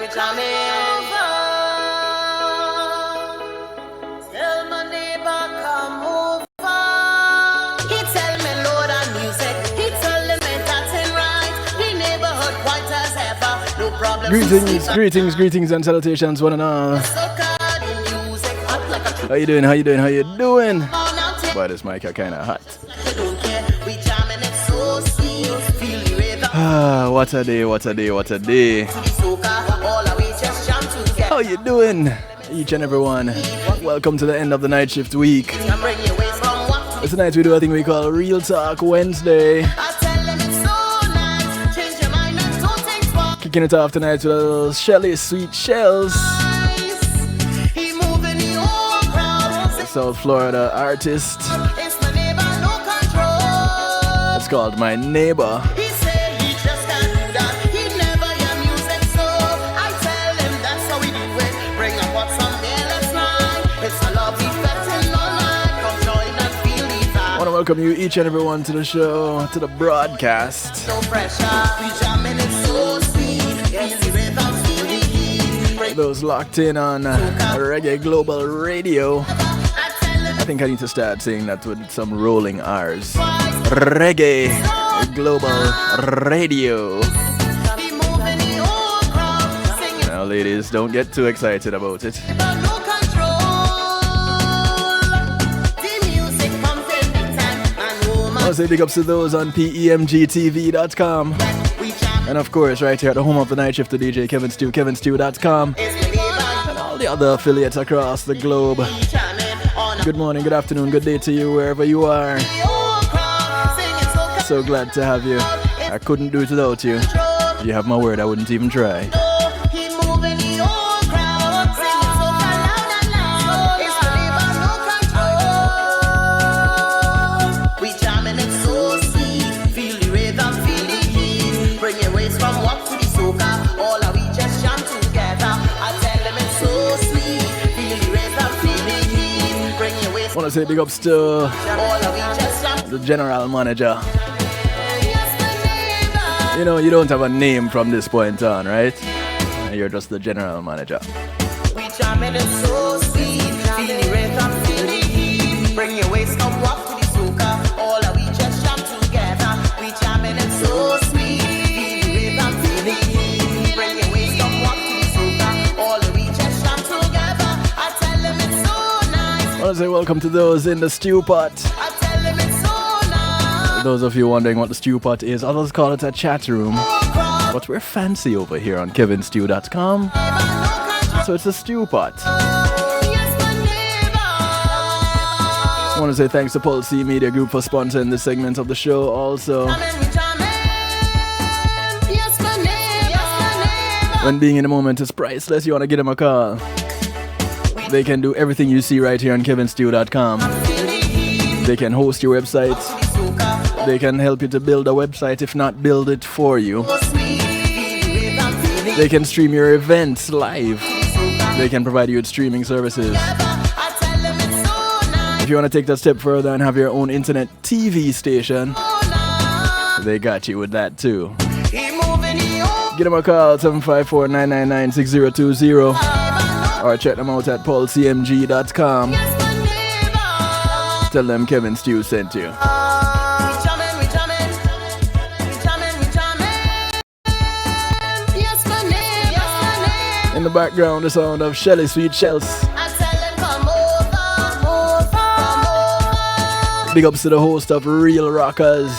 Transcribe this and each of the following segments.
we jamming. Tell my neighbor come over. He tell me load on music. He tell me that's right. The neighborhood quiet as ever. No problem. Greetings and salutations one and all. How you doing? Boy, this mic are kinda hot. What a day. How you doing? Each and every one. Welcome to the end of the night shift week. Tonight we do a thing we call Real Talk Wednesday. Kicking it off tonight with a little Shelly Sweet Shells. South Florida artist. It's called My Neighbor. I want to welcome you each and every one to the show, to the broadcast. No pressure, we jamming it so sweet. Those locked in on Reggae Global Radio. I think I need to start saying that with some rolling R's. Reggae Global Radio. Now, ladies, don't get too excited about it. I'll say big ups to those on PEMGTV.com. And of course, right here at the home of the night shift, the DJ Kevin Stew, KevinStew.com. And all the other affiliates across the globe. Good morning, good afternoon, good day to you wherever you are. So glad to have you. I couldn't do it without you. You have my word, I wouldn't even try. I want to say big ups to the general manager. You know, you don't have a name from this point on, right? You're just the general manager. We jamming it so sweet, feel the rhythm, feel the heat. Bring your waist, come walk to the soca. All of we just jam together. We jamming it so sweet, feel the rhythm, feel the heat. Bring your waist, come walk to the soca. All of we just jam together. I tell them it's so nice. I want to say welcome to those in the stew pot. I tell them it's so nice. Those of you wondering what the stew pot is, others call it a chat room. But we're fancy over here on KevinStew.com. So it's a stew pot. I want to say thanks to Pulse C Media Group for sponsoring this segment of the show also. When being in the moment is priceless, you want to give them a call. They can do everything you see right here on KevinStew.com. They can host your website. They can help you to build a website, if not build it for you. They can stream your events live. They can provide you with streaming services. If you want to take that step further and have your own internet TV station, they got you with that too. Give them a call, 754-999-6020, or check them out at paulcmg.com. Tell them Kevin Stew sent you. In the background, the sound of Shelly Sweet Shells. Big ups to the host of Real Rockers,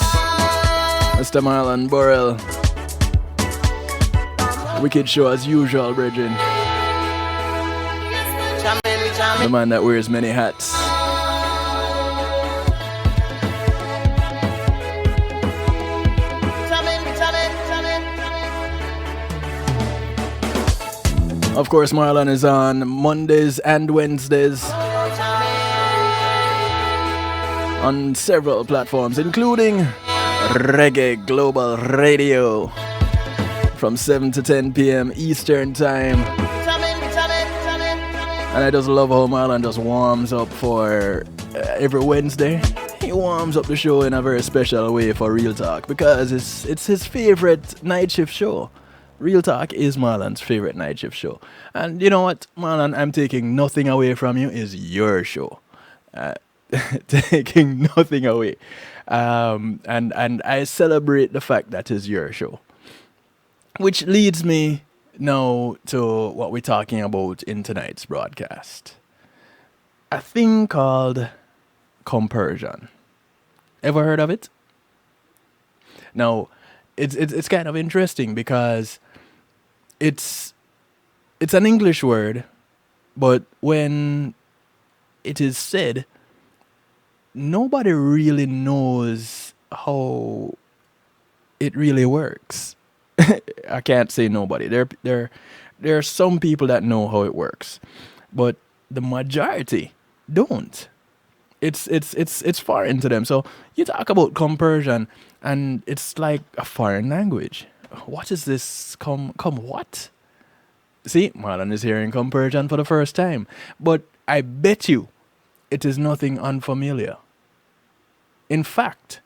Mr. Marlon Burrell. Wicked show as usual, brethren. The man that wears many hats. Of course, Marlon is on Mondays and Wednesdays on several platforms, including Reggae Global Radio from 7 to 10 p.m. Eastern Time. And I just love how Marlon just warms up for every Wednesday. He warms up the show in a very special way for Real Talk because it's his favorite night shift show. Real Talk is Marlon's favorite night shift show. And you know what, Marlon, I'm taking nothing away from you. Is your show. Uh, taking nothing away. And I celebrate the fact that is your show. Which leads me now to what we're talking about in tonight's broadcast. A thing called compersion. Ever heard of it? Now, it's kind of interesting because it's an English word, but when it is said, nobody really knows how it really works. I can't say nobody. There are some people that know how it works, but the majority don't. It's foreign to them. So you talk about compersion, and it's like a foreign language. What is this? Come what? See, Marlon is hearing compersion for the first time, but I bet you it is nothing unfamiliar. In fact,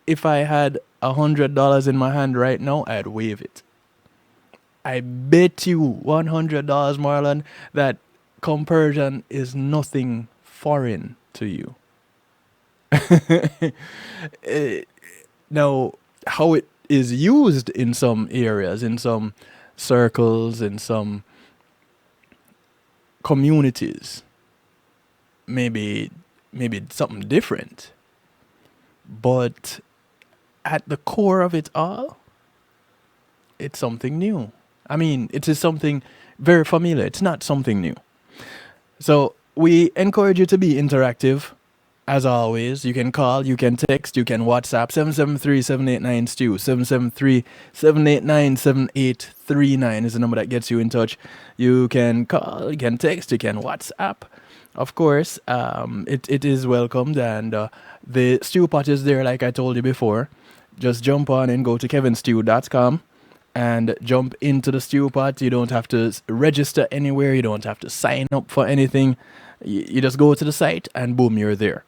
if I had $100 in my hand right now, I'd wave it. I bet you $100, Marlon, that compersion is nothing foreign to you. Now, how it is used in some areas, in some circles, in some communities, maybe something different. But at the core of it all, it's something new. I mean, it is something very familiar. It's not something new. So we encourage you to be interactive. As always, you can call, you can text, you can WhatsApp 773-789-STEW. 773-789-7839 is the number that gets you in touch. You can call, you can text, you can WhatsApp. Of course, it is welcomed, and the stew pot is there, like I told you before. Just jump on and go to kevinstew.com and jump into the stew pot. You don't have to register anywhere. You don't have to sign up for anything. You just go to the site and boom, you're there.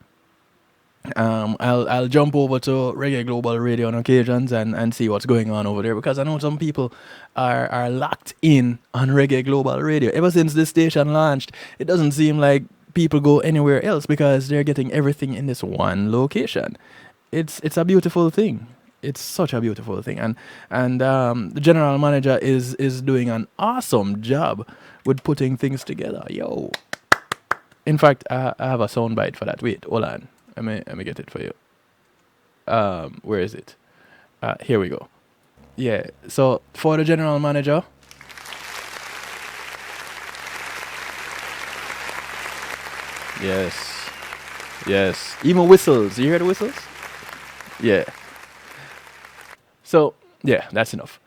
I'll jump over to Reggae Global Radio on occasions and see what's going on over there, because I know some people are locked in on Reggae Global Radio. Ever since this station launched, it doesn't seem like people go anywhere else because they're getting everything in this one location. It's a beautiful thing. It's such a beautiful thing, and the general manager is doing an awesome job with putting things together. Yo, in fact, I have a soundbite for that. Wait, hold on. Let me get it for you. Where is it? Here we go. Yeah. So for the general manager. Yes. Yes. Even whistles. You hear the whistles? Yeah. So yeah, that's enough.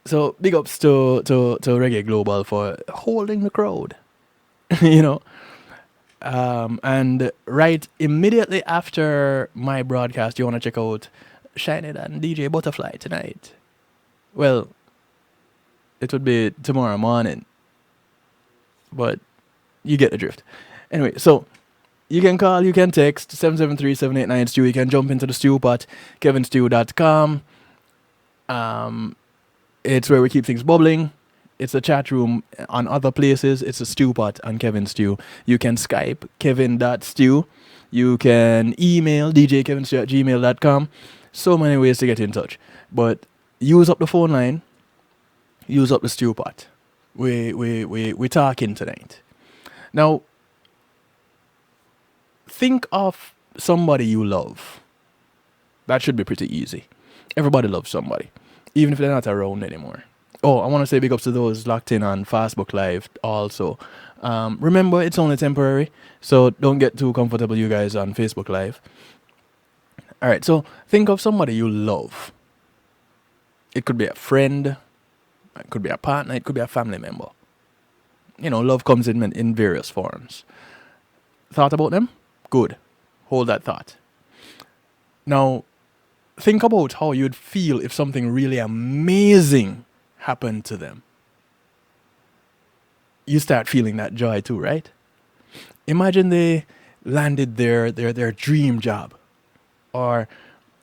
So big ups to Reggae Global for holding the crowd. You know. And right immediately after my broadcast, you want to check out Shine It and DJ Butterfly tonight. Well, it would be tomorrow morning, but you get the drift. Anyway, so you can call, you can text 773-789-STEW. You can jump into the stew pot, kevinstew.com. It's where we keep things bubbling. It's a chat room on other places. It's a stew pot on Kevin Stew. You can Skype kevin.stew. You can email djkevinstew@gmail.com. So many ways to get in touch. But use up the phone line. Use up the stew pot. We're talking tonight. Now, think of somebody you love. That should be pretty easy. Everybody loves somebody, even if they're not around anymore. Oh, I want to say big ups to those locked in on Facebook Live also. Remember, it's only temporary, so don't get too comfortable, you guys, on Facebook Live. All right, so think of somebody you love. It could be a friend, it could be a partner, it could be a family member. You know, love comes in various forms. Thought about them? Good. Hold that thought. Now, think about how you'd feel if something really amazing happened to them. You start feeling that joy too, right? Imagine they landed their dream job, or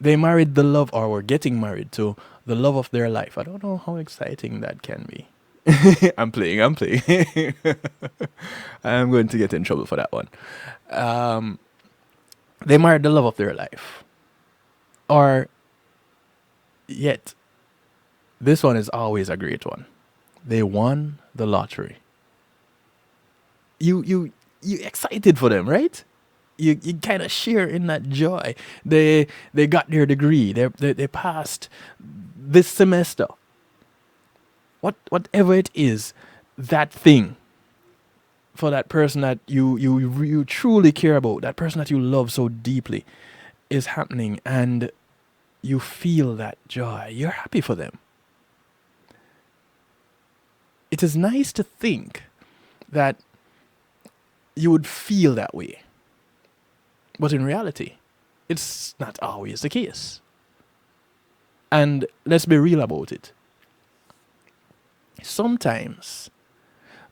they married the love, or were getting married to the love of their life. I don't know how exciting that can be. I'm playing. I'm going to get in trouble for that one. They married the love of their life. Or yet, this one is always a great one. They won the lottery. You excited for them, right? You kind of share in that joy. They got their degree. They passed this semester. Whatever it is, that thing for that person that you truly care about, that person that you love so deeply, is happening, and you feel that joy. You're happy for them. It is nice to think that you would feel that way. But in reality, it's not always the case. And let's be real about it. Sometimes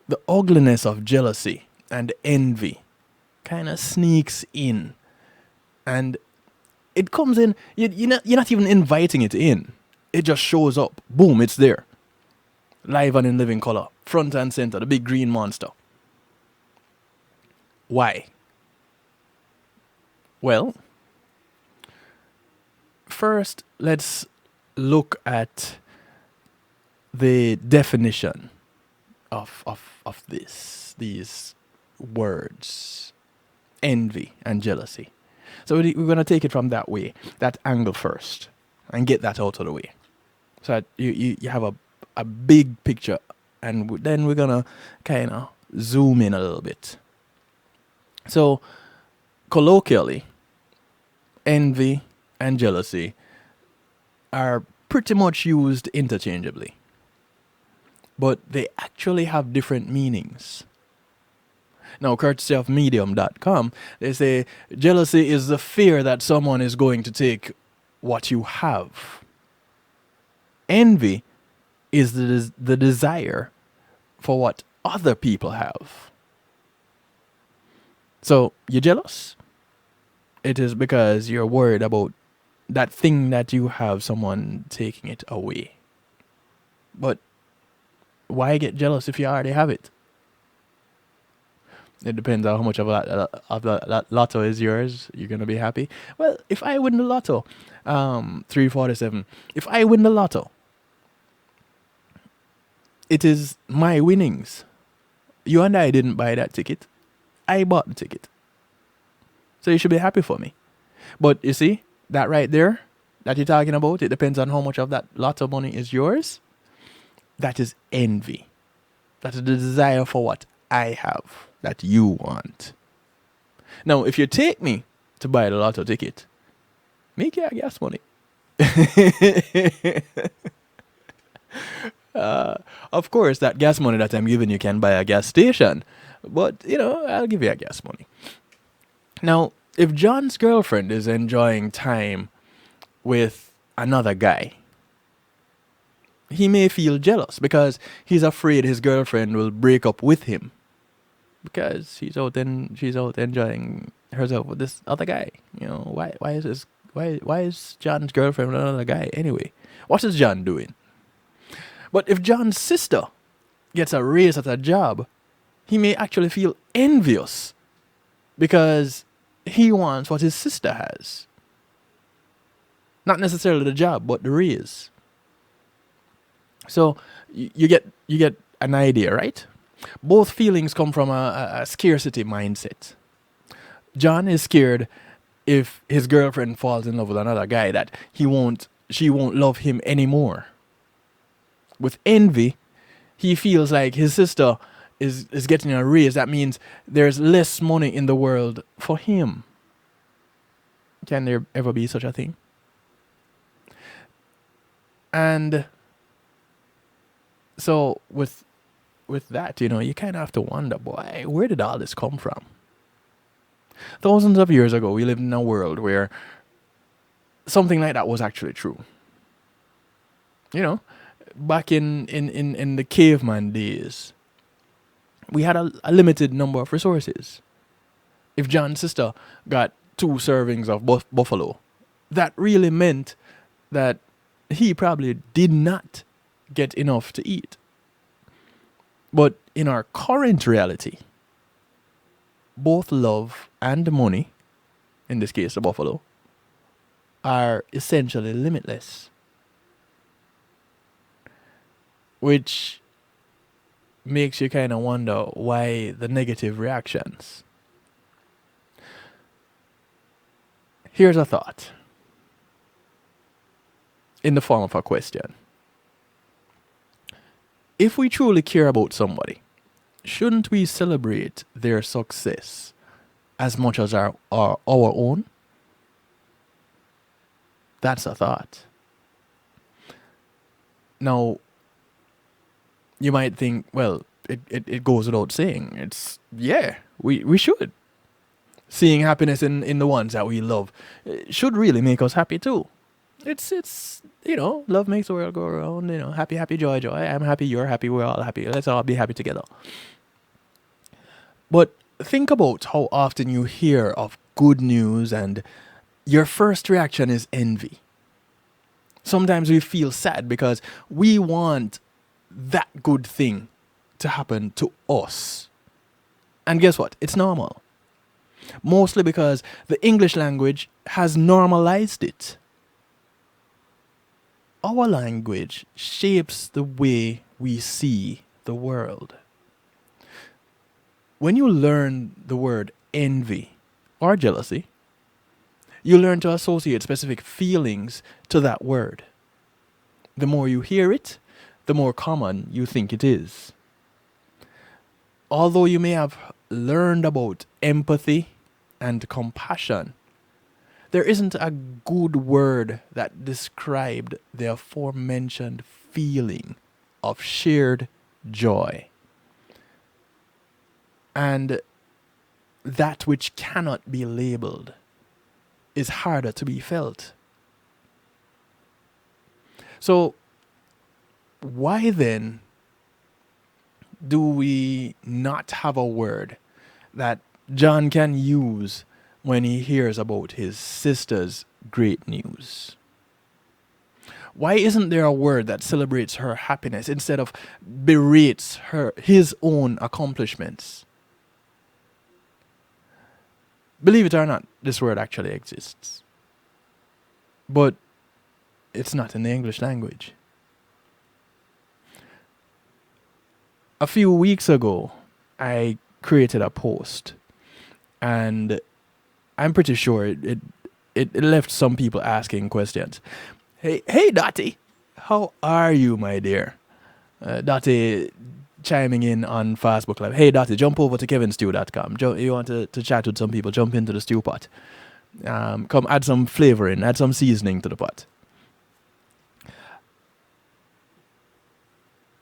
the ugliness of jealousy and envy kind of sneaks in. And it comes in, you're not even inviting it in. It just shows up. Boom, it's there. Live and in living color. Front and center, the big green monster. Why? Well, first, let's look at the definition of these words, envy and jealousy. So we're going to take it from that way, that angle first, and get that out of the way. So that you have a big picture, and then we're going to kind of zoom in a little bit. So, colloquially, envy and jealousy are pretty much used interchangeably. But they actually have different meanings. Now, courtesy of medium.com, they say jealousy is the fear that someone is going to take what you have. Envy is the desire for what other people have. So, you're jealous? It is because you're worried about that thing that you have, someone taking it away. But why get jealous if you already have it? It depends on how much of that lotto is yours. You're going to be happy. Well, if I win the lotto, 347, if I win the lotto, it is my winnings. You and I didn't buy that ticket. I bought the ticket. So you should be happy for me. But you see, that right there that you're talking about, it depends on how much of that lotto money is yours. That is envy. That is the desire for what I have that you want. Now, if you take me to buy the lotto ticket, make your gas money. Of course, that gas money that I'm giving you can buy a gas station. But, I'll give you a gas money. Now, if John's girlfriend is enjoying time with another guy, he may feel jealous because he's afraid his girlfriend will break up with him because she's out enjoying herself with this other guy. Why is John's girlfriend with another guy anyway? What is John doing? But if John's sister gets a raise at a job, he may actually feel envious because he wants what his sister has. Not necessarily the job, but the raise. So you get an idea, right? Both feelings come from a scarcity mindset. John is scared if his girlfriend falls in love with another guy that she won't love him anymore. With envy, he feels like his sister is getting a raise. That means there's less money in the world for him. Can there ever be such a thing? And so with that, you kind of have to wonder, boy, where did all this come from? Thousands of years ago, we lived in a world where something like that was actually true. Back in the caveman days, we had a limited number of resources. If John's sister got 2 servings of buffalo, that really meant that he probably did not get enough to eat. But in our current reality, both love and money, in this case the buffalo, are essentially limitless. Which makes you kind of wonder why the negative reactions. Here's a thought in the form of a question. If we truly care about somebody, shouldn't we celebrate their success as much as our own? That's a thought. Now, you might think, well, it goes without saying. We should. Seeing happiness in the ones that we love should really make us happy too. It's love makes the world go around, happy, happy, joy, joy. I'm happy, you're happy, we're all happy. Let's all be happy together. But think about how often you hear of good news and your first reaction is envy. Sometimes we feel sad because we want that good thing to happen to us. And guess what? It's normal. Mostly because the English language has normalized it. Our language shapes the way we see the world. When you learn the word envy or jealousy, you learn to associate specific feelings to that word. The more you hear it, the more common you think it is. Although you may have learned about empathy and compassion, there isn't a good word that described the aforementioned feeling of shared joy. And that which cannot be labeled is harder to be felt. So, why then do we not have a word that John can use when he hears about his sister's great news? Why isn't there a word that celebrates her happiness instead of berates his own accomplishments? Believe it or not, this word actually exists. But it's not in the English language. A few weeks ago, I created a post, and I'm pretty sure it left some people asking questions. Hey, Dottie, how are you, my dear? Dottie chiming in on Facebook Live. Hey, Dottie, jump over to kevinstew.com. You want to chat with some people, jump into the stew pot. Come add some flavor in, add some seasoning to the pot.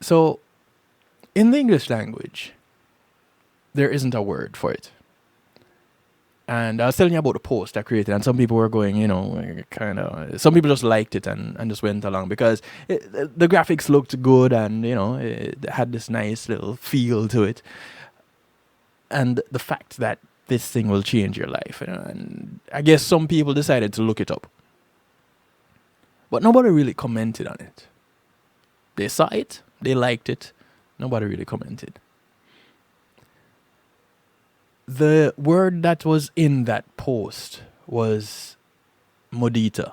So, in the English language, there isn't a word for it. And I was telling you about the post I created, and some people were going, some people just liked it and just went along because the graphics looked good and, it had this nice little feel to it. And the fact that this thing will change your life. And I guess some people decided to look it up. But nobody really commented on it. They saw it, they liked it, nobody really commented. The word that was in that post was mudita.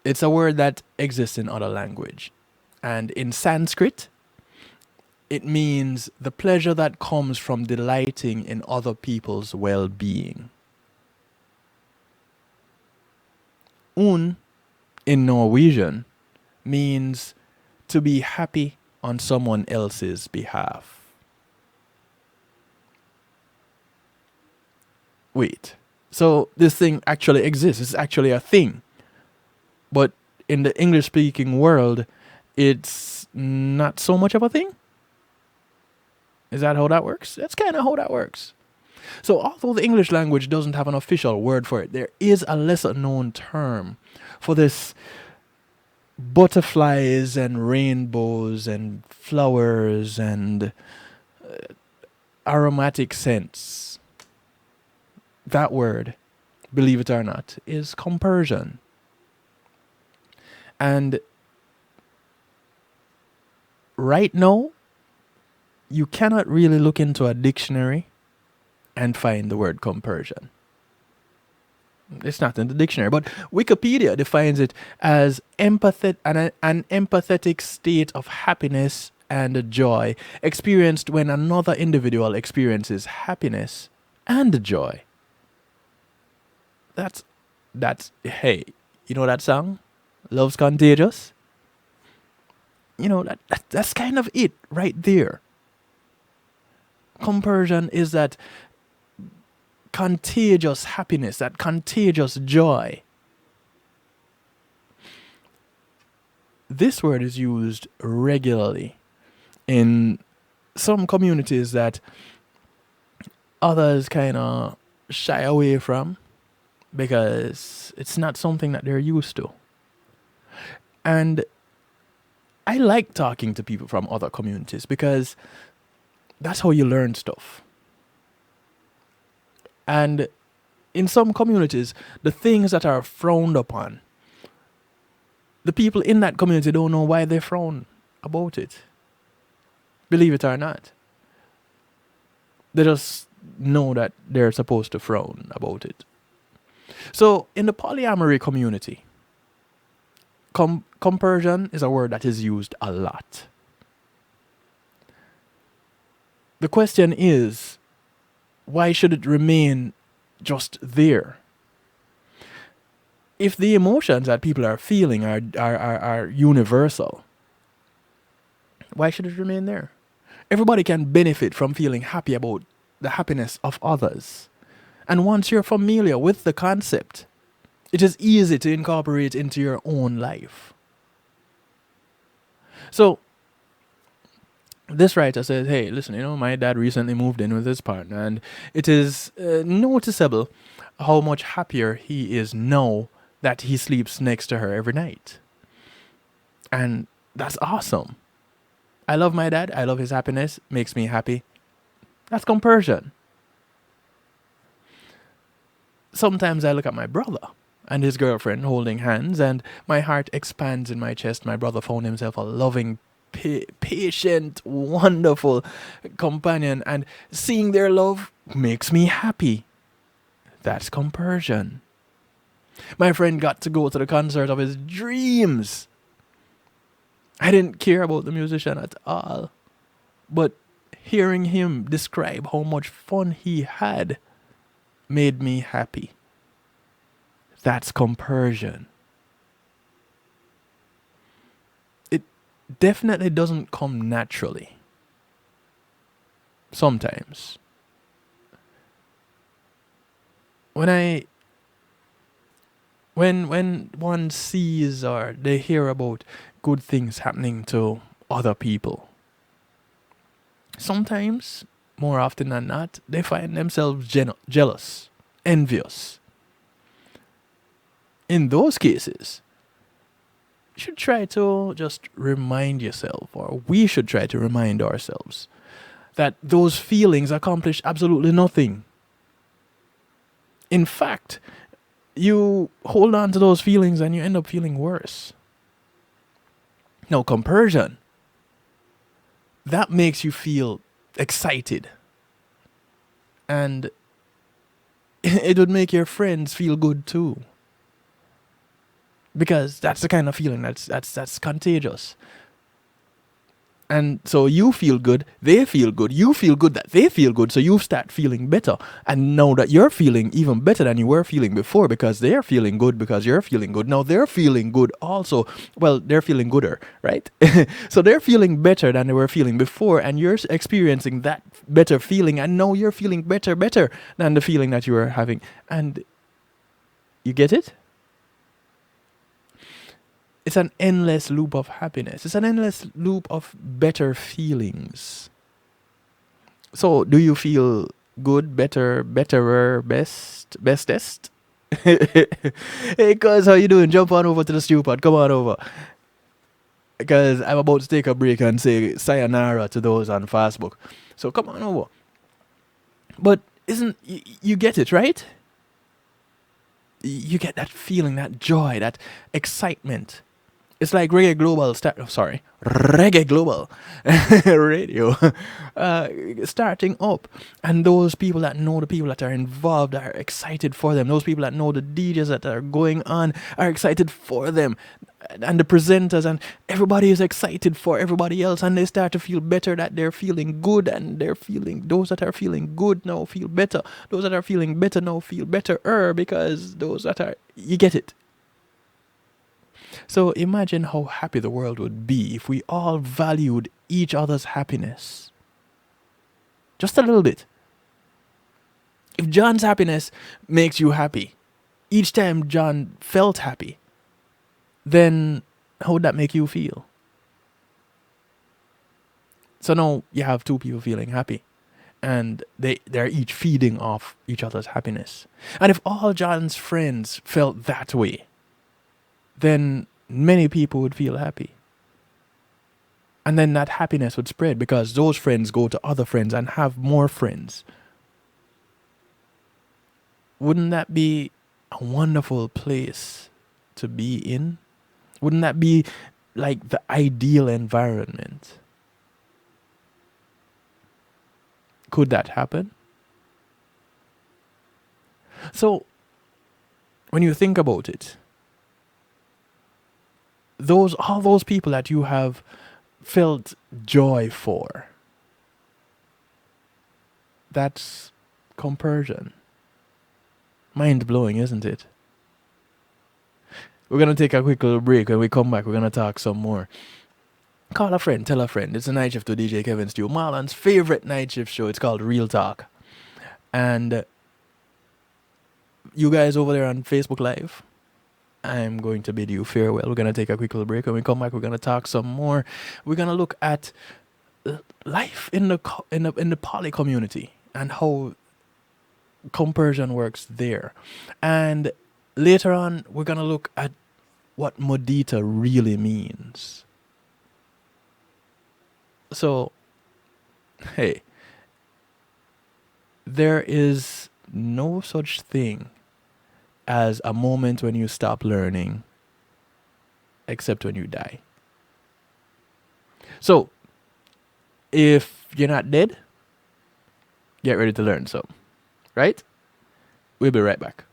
It's a word that exists in other language. And in Sanskrit, it means the pleasure that comes from delighting in other people's well-being. Un, in Norwegian, means to be happy on someone else's behalf. Wait, so this thing actually exists. It's actually a thing. But in the English-speaking world, it's not so much of a thing? Is that how that works? That's kind of how that works. So although the English language doesn't have an official word for it, there is a lesser-known term for this butterflies and rainbows and flowers and aromatic scents. That word, believe it or not, is compersion. And right now, you cannot really look into a dictionary and find the word compersion. It's not in the dictionary, but Wikipedia defines it as an empathetic state of happiness and joy experienced when another individual experiences happiness and joy. That's hey, you know that song? Love's Contagious? You know, that's kind of it right there. Compersion is that contagious happiness, that contagious joy. This word is used regularly in some communities that others kind of shy away from because it's not something that they're used to. And I like talking to people from other communities because that's how you learn stuff. And in some communities, the things that are frowned upon, the people in that community don't know why they frown about it. Believe it or not. They just know that they're supposed to frown about it. So in the polyamory community, compersion is a word that is used a lot. The question is, why should it remain just there? If the emotions that people are feeling are universal, why should it remain there? Everybody can benefit from feeling happy about the happiness of others. And once you're familiar with the concept, it is easy to incorporate into your own life. So, this writer says, hey, listen, my dad recently moved in with his partner, and it is noticeable how much happier he is now that he sleeps next to her every night. And that's awesome. I love my dad. I love his happiness. Makes me happy. That's compersion. Sometimes I look at my brother and his girlfriend holding hands, and my heart expands in my chest. My brother found himself a loving, patient, wonderful companion, and seeing their love makes me happy. That's compersion. My friend got to go to the concert of his dreams. I didn't care about the musician at all, but hearing him describe how much fun he had made me happy. That's compersion. It definitely doesn't come naturally. Sometimes. When one sees or they hear about good things happening to other people, sometimes, more often than not, they find themselves jealous, envious. In those cases, you should try to just remind yourself, or we should try to remind ourselves, that those feelings accomplish absolutely nothing. In fact, you hold on to those feelings and you end up feeling worse. Now, compersion, that makes you feel excited. And it would make your friends feel good too. Because that's the kind of feeling that's contagious. And so you feel good, they feel good, you feel good that they feel good, so you start feeling better. And now that you're feeling even better than you were feeling before, because they're feeling good because you're feeling good, now they're feeling good also. Well, they're feeling gooder, right? So they're feeling better than they were feeling before, and you're experiencing that better feeling, and now you're feeling better than the feeling that you were having. And you get it? It's an endless loop of happiness. It's an endless loop of better feelings. So, do you feel good, better, betterer, bestest? Hey, cuz, how you doing? Jump on over to the stew pot. Come on over. Because I'm about to take a break and say sayonara to those on Facebook. So, come on over. But you get it, right? You get that feeling, that joy, that excitement. It's like Reggae Global Reggae Global Radio starting up, and those people that know the people that are involved are excited for them. Those people that know the DJs that are going on are excited for them, and the presenters, and everybody is excited for everybody else, and they start to feel better that they're feeling good, and those that are feeling good now feel better. Those that are feeling better now feel better, because those that are, you get it. So imagine how happy the world would be if we all valued each other's happiness. Just a little bit. If John's happiness makes you happy, each time John felt happy, then how would that make you feel? So now you have two people feeling happy, and they're each feeding off each other's happiness. And if all John's friends felt that way, then many people would feel happy. And then that happiness would spread, because those friends go to other friends and have more friends. Wouldn't that be a wonderful place to be in? Wouldn't that be like the ideal environment? Could that happen? So, when you think about it, all those people that you have felt joy for, that's compersion. Mind-blowing, isn't it? We're going to take a quick little break. When we come back, we're going to talk some more. Call a friend, tell a friend. It's a night shift to DJ Kevin Stew, Marlon's favorite night shift show. It's called Real Talk. And you guys over there on Facebook Live, I'm going to bid you farewell. We're going to take a quick little break. When we come back, we're going to talk some more. We're going to look at life in the poly community and how compersion works there. And later on, we're going to look at what Modita really means. So, hey, there is no such thing as a moment when you stop learning, except when you die. So, if you're not dead, get ready to learn some, right? We'll be right back.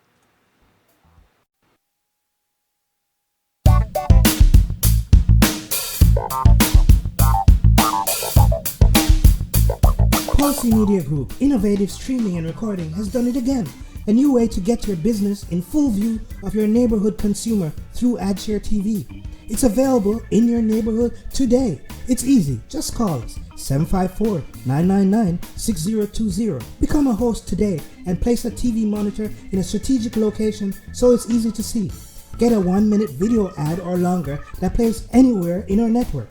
Pulsey Media Group, innovative streaming and recording, has done it again. A new way to get your business in full view of your neighborhood consumer through AdShare TV. It's available in your neighborhood today. It's easy. Just call us 754-999-6020. Become a host today and place a TV monitor in a strategic location so it's easy to see. Get a 1-minute video ad or longer that plays anywhere in our network.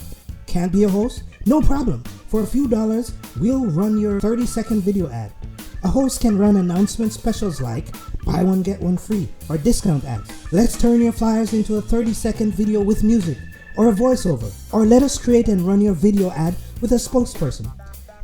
Can't be a host? No problem. For a few dollars, we'll run your 30-second video ad. A host can run announcement specials like buy one get one free or discount ads. Let's turn your flyers into a 30-second video with music or a voiceover, or let us create and run your video ad with a spokesperson.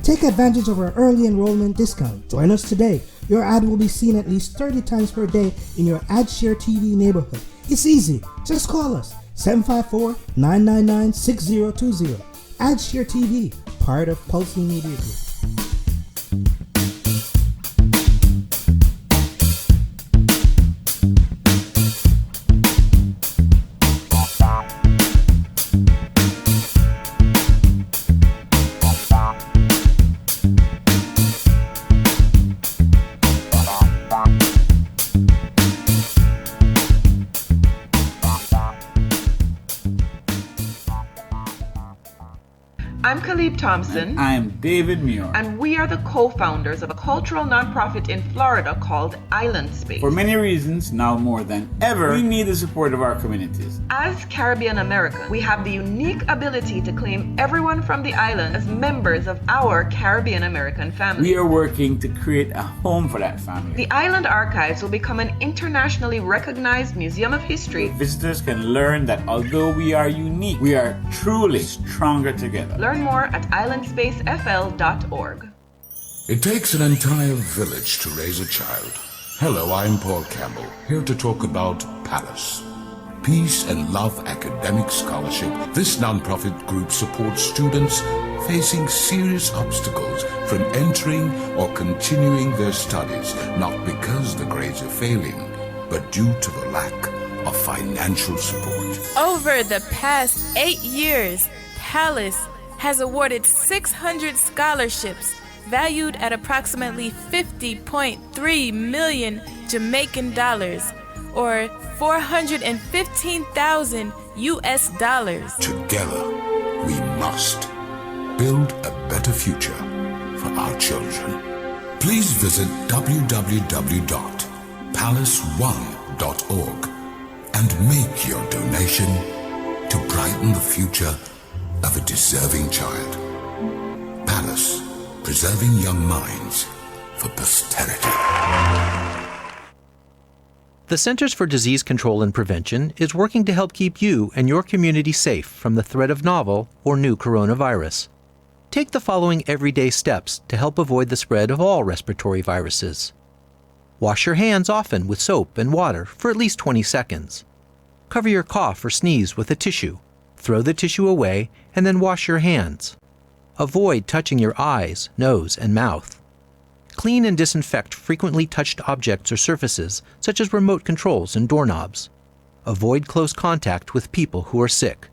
Take advantage of our early enrollment discount. Join us today. Your ad will be seen at least 30 times per day in your AdShare TV neighborhood. It's easy. Just call us 754-999-6020. AdShare TV, part of Pulsey Media Group. I'm Khalib Thompson. I'm David Muir. And we are the co-founders of a cultural nonprofit in Florida called Island Space. For many reasons, now more than ever, we need the support of our communities. As Caribbean Americans, we have the unique ability to claim everyone from the island as members of our Caribbean American family. We are working to create a home for that family. The Island Archives will become an internationally recognized museum of history. Visitors can learn that although we are unique, we are truly stronger together. Learn more at islandspacefl.org. It takes an entire village to raise a child. Hello, I'm Paul Campbell, here to talk about Palace. Peace and Love Academic Scholarship, this nonprofit group supports students facing serious obstacles from entering or continuing their studies, not because the grades are failing, but due to the lack of financial support. Over the past 8 years, Palace has awarded 600 scholarships valued at approximately 50.3 million Jamaican dollars, or 415,000 US dollars. Together, we must build a better future for our children. Please visit www.palace1.org and make your donation to brighten the future of a deserving child. Palace, preserving young minds for posterity. The Centers for Disease Control and Prevention is working to help keep you and your community safe from the threat of novel or new coronavirus. Take the following everyday steps to help avoid the spread of all respiratory viruses. Wash your hands often with soap and water for at least 20 seconds. Cover your cough or sneeze with a tissue. Throw the tissue away and then wash your hands. Avoid touching your eyes, nose, and mouth. Clean and disinfect frequently touched objects or surfaces, such as remote controls and doorknobs. Avoid close contact with people who are sick.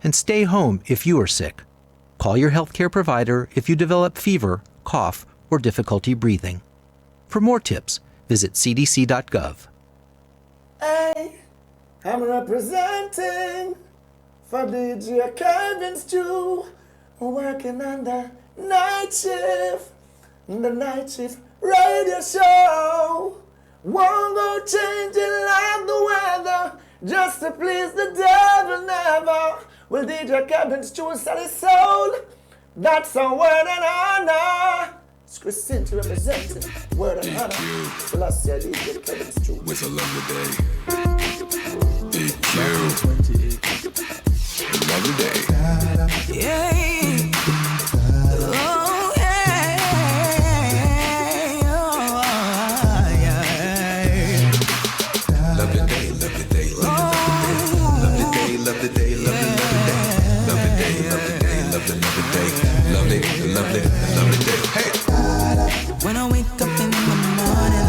And stay home if you are sick. Call your healthcare provider if you develop fever, cough, or difficulty breathing. For more tips, visit cdc.gov. Hey, I'm representing for DJ Kevin Stew, working on the night shift. The night shift radio show won't go changing like the weather, just to please the devil never. Will DJ Kevin Stew sell his soul? That's a word and honor. It's Christine to represent word and honor. Well, I say DJ Kevin Stew With a lovely day. DQ. Lovely day. Yeah. When I wake up in the morning,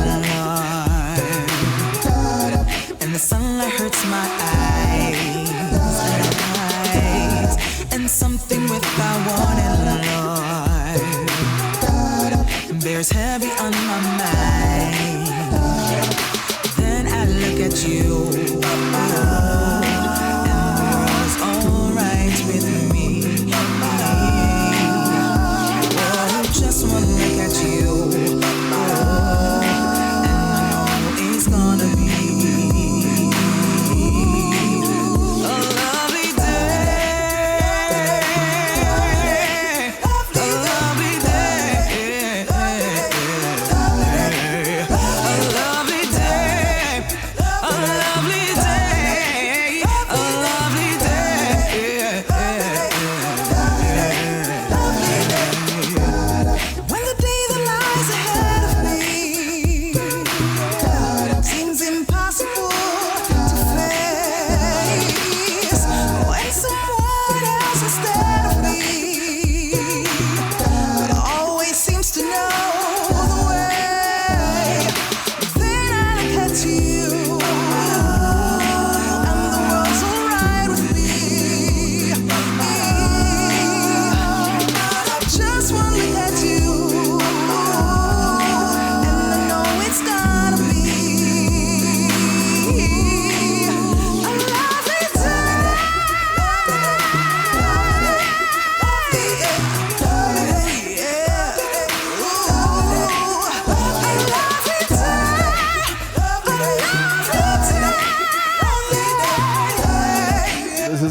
Lord, and the sunlight hurts my eyes, and something without warning, Lord, bears heavy on my mind. Then I look at you, and the world's alright with me. Oh, just one look at you.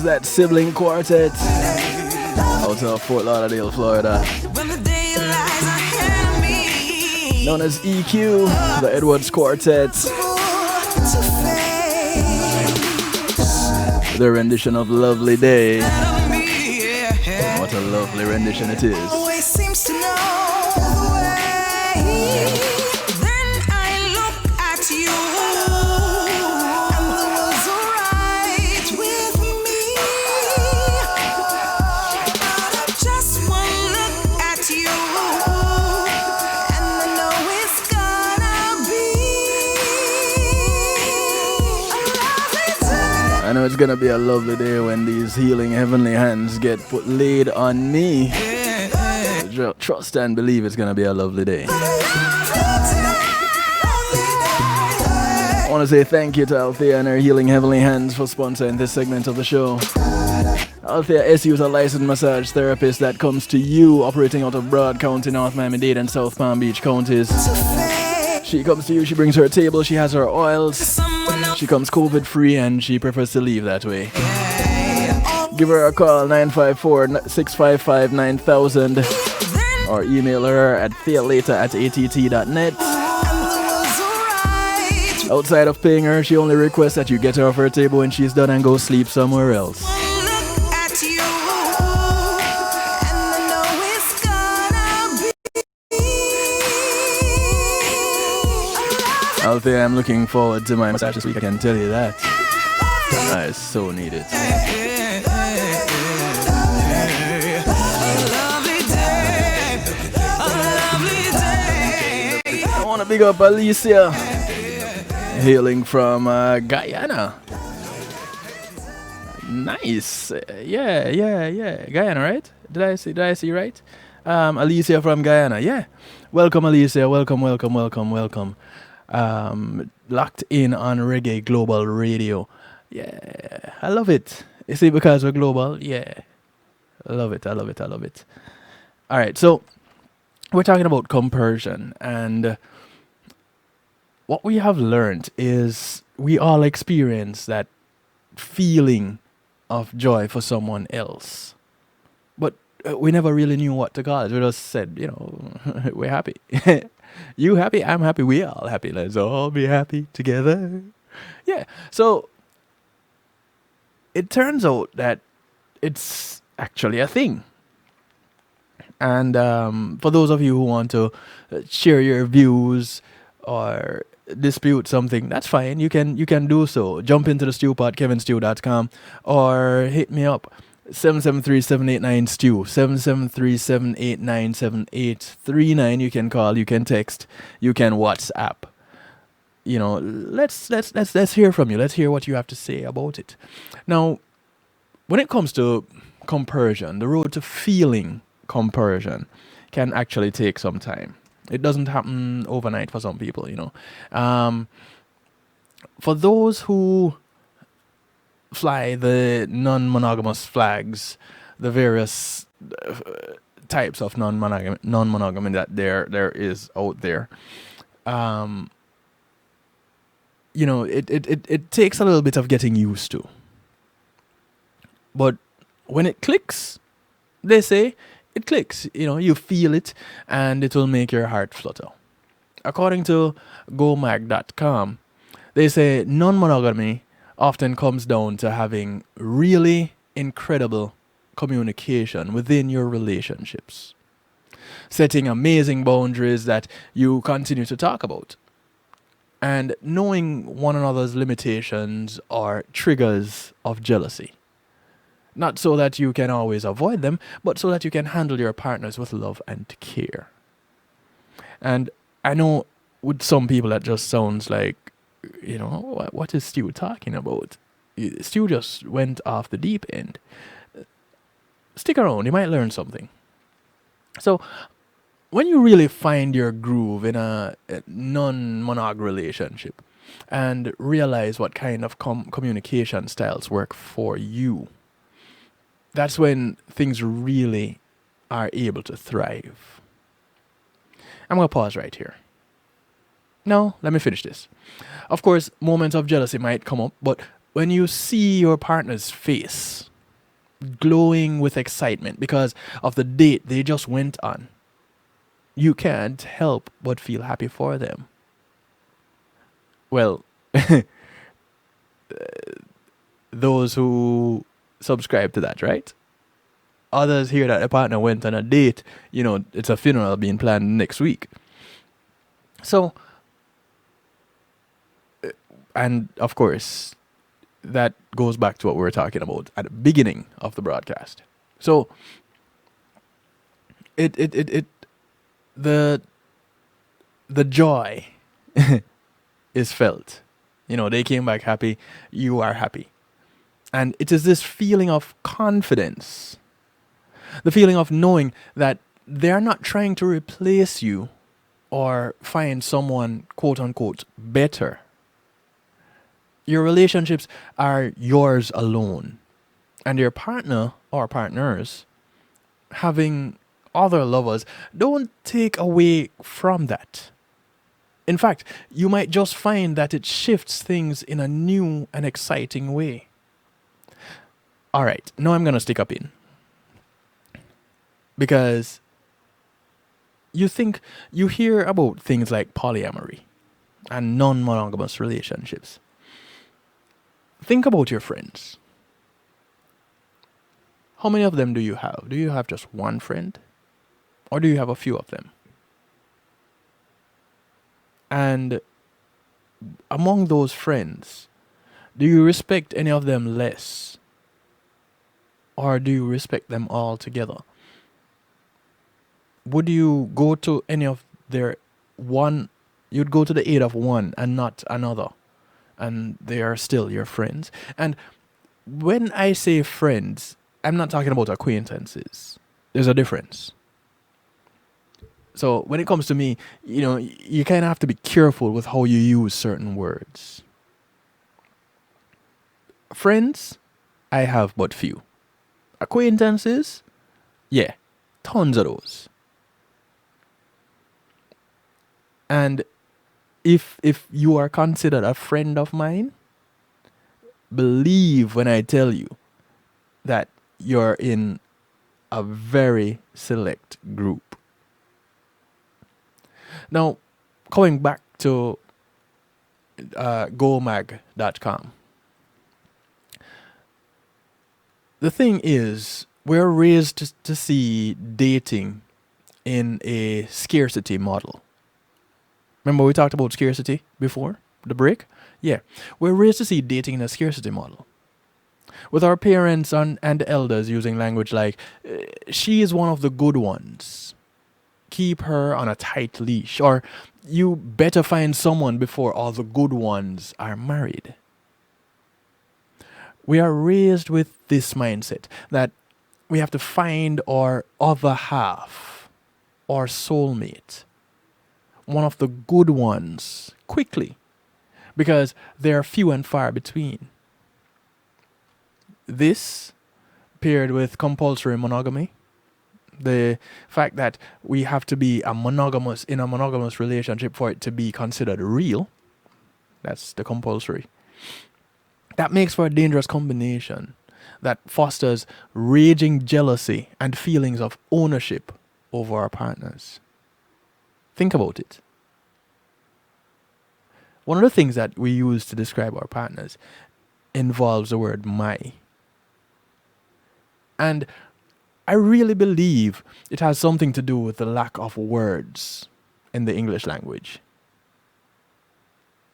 That sibling quartet out of Fort Lauderdale, Florida, known as EQ, the Edwards Quartet. Their rendition of Lovely Day. What a lovely rendition it is. Always seems to know the way. Then I look at you, and the world's alright. know it's gonna be a lovely day when these healing heavenly hands get laid on me. Trust and believe it's gonna be a lovely day. I want to say thank you to Althea and her healing heavenly hands for sponsoring this segment of the show. Althea SU is a licensed massage therapist that comes to you operating out of Broad County, North Miami-Dade and South Palm Beach counties. She comes to you, she brings her table, she has her oils, she comes COVID free and she prefers to leave that way. Give her a call 954-655-9000 or email her at thealater@att.net. Outside of paying her, she only requests that you get her off her table when she's done and go sleep somewhere else. Althea, I'm looking forward to my massage this week, I can tell you that. I so need it. I want to big up Alicia, hailing from Guyana. Nice. Yeah. Guyana, right? Did I see right? Alicia from Guyana. Yeah. Welcome, Alicia. Welcome. Locked in on Reggae Global Radio. Yeah, I love it. You see, because we're global. Yeah, I love it. All right, so we're talking about compersion, and what we have learned is we all experience that feeling of joy for someone else, but we never really knew what to call it. We just said, we're happy. You happy, I'm happy, we all happy. Let's all be happy together. Yeah, so it turns out that it's actually a thing. And for those of you who want to share your views or dispute something, that's fine. You can do so. Jump into the stewpot, kevinstew.com, or hit me up. 773-789-STEW, 773-789-7839. You can call, you can text, you can WhatsApp. Let's hear from you. Let's hear what you have to say about it. Now, when it comes to compersion, the road to feeling compersion can actually take some time. It doesn't happen overnight for some people, For those who fly the non-monogamous flags, the various types of non-monogamy that there is out there, it takes a little bit of getting used to. But when it clicks, they say it clicks. You feel it, and it will make your heart flutter. According to gomag.com, they say non-monogamy often comes down to having really incredible communication within your relationships, setting amazing boundaries that you continue to talk about, and knowing one another's limitations or triggers of jealousy. Not so that you can always avoid them, but so that you can handle your partners with love and care. And I know with some people that just sounds like, what is Stu talking about? Stu just went off the deep end. Stick around, you might learn something. So, when you really find your groove in a non-monog relationship and realize what kind of communication styles work for you, that's when things really are able to thrive. I'm going to pause right here. No, let me finish this. Of course, moments of jealousy might come up, but when you see your partner's face glowing with excitement because of the date they just went on, you can't help but feel happy for them. Well, those who subscribe to that, right? Others hear that a partner went on a date, it's a funeral being planned next week. So, and of course, that goes back to what we were talking about at the beginning of the broadcast. So, the joy is felt. They came back happy, you are happy. And it is this feeling of confidence, the feeling of knowing that they're not trying to replace you or find someone, quote unquote, better. Your relationships are yours alone. And your partner or partners having other lovers don't take away from that. In fact, you might just find that it shifts things in a new and exciting way. All right, now I'm going to stick up in. Because you hear about things like polyamory and non-monogamous relationships. Think about your friends. How many of them do you have? Do you have just one friend? Or do you have a few of them? And among those friends, do you respect any of them less? Or do you respect them all together? Would you go to any of their one, you'd go to the aid of one and not another, and they are still your friends? And when I say friends, I'm not talking about acquaintances. There's a difference. So when it comes to me, you kind of have to be careful with how you use certain words. Friends, I have but few. Acquaintances, yeah, tons of those. And if you are considered a friend of mine, believe when I tell you that you're in a very select group. Now, coming back to gomag.com. The thing is, we're raised to see dating in a scarcity model. Remember we talked about scarcity before the break? Yeah. We're raised to see dating in a scarcity model. With our parents and elders using language like, she is one of the good ones. Keep her on a tight leash. Or, you better find someone before all the good ones are married. We are raised with this mindset that we have to find our other half, our soulmate, one of the good ones, quickly, because they are few and far between. This, paired with compulsory monogamy, the fact that we have to be in a monogamous relationship for it to be considered real, that's the compulsory. That makes for a dangerous combination that fosters raging jealousy and feelings of ownership over our partners. Think about it. One of the things that we use to describe our partners involves the word my. And I really believe it has something to do with the lack of words in the English language.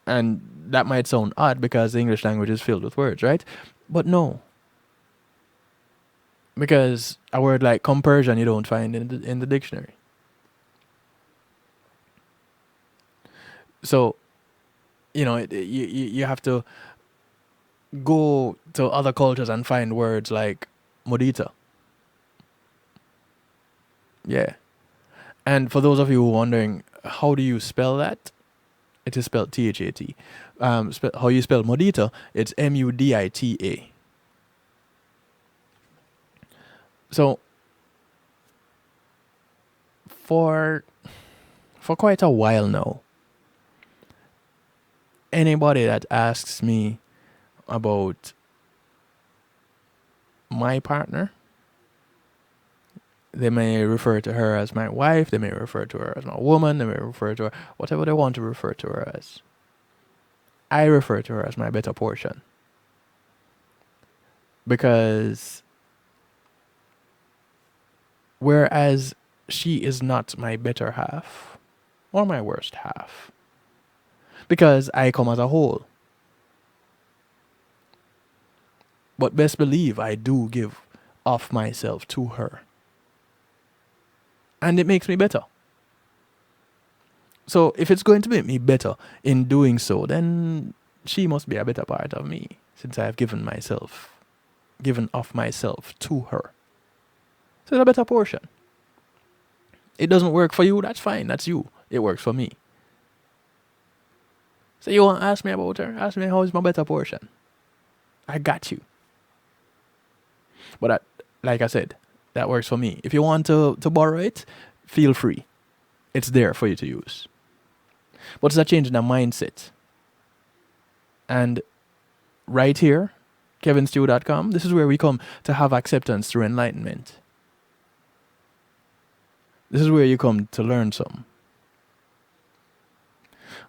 And that might sound odd because the English language is filled with words, right? But no. Because a word like compersion you don't find in the dictionary. So, you have to go to other cultures and find words like modita. Yeah. And for those of you wondering, how do you spell that? It is spelled T-H-A-T. How you spell modita, it's M-U-D-I-T-A. So, for quite a while now, anybody that asks me about my partner, they may refer to her as my wife, they may refer to her as my woman, they may refer to her whatever they want to refer to her as. I refer to her as my better portion. Because whereas she is not my better half or my worst half, because I come as a whole. But best believe I do give of myself to her. And it makes me better. So if it's going to make me better in doing so, then she must be a better part of me, since I have given myself given of myself to her. So it's a better portion. It doesn't work for you, that's fine, that's you. It works for me. So you want to ask me about her? Ask me how is my better portion. I got you. But like I said, that works for me. If you want to borrow it, feel free. It's there for you to use. But it's a change in the mindset. And right here, kevinstew.com, this is where we come to have acceptance through enlightenment. This is where you come to learn something.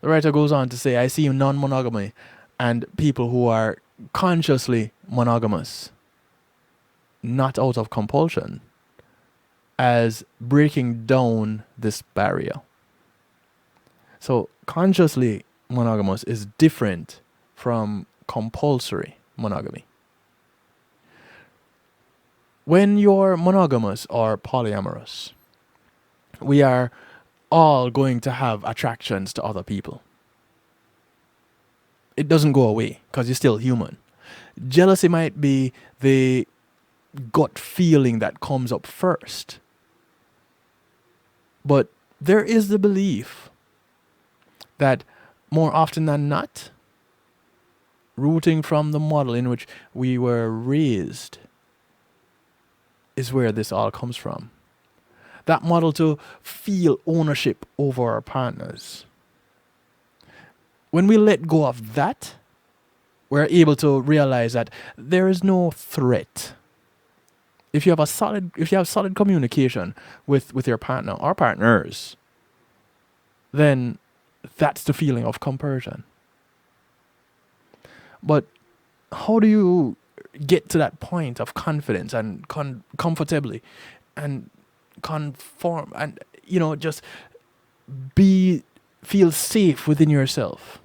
The writer goes on to say, I see non-monogamy and people who are consciously monogamous, not out of compulsion, as breaking down this barrier. So consciously monogamous is different from compulsory monogamy. When you're monogamous or polyamorous, we are all going to have attractions to other people. It doesn't go away because you're still human. Jealousy might be the gut feeling that comes up first. But there is the belief that more often than not, rooting from the model in which we were raised is where this all comes from. That model to feel ownership over our partners. When we let go of that, we're able to realize that there is no threat. If you have solid communication with your partner or partners, then that's the feeling of compersion. But how do you get to that point of confidence and comfortably and conform and just feel safe within yourself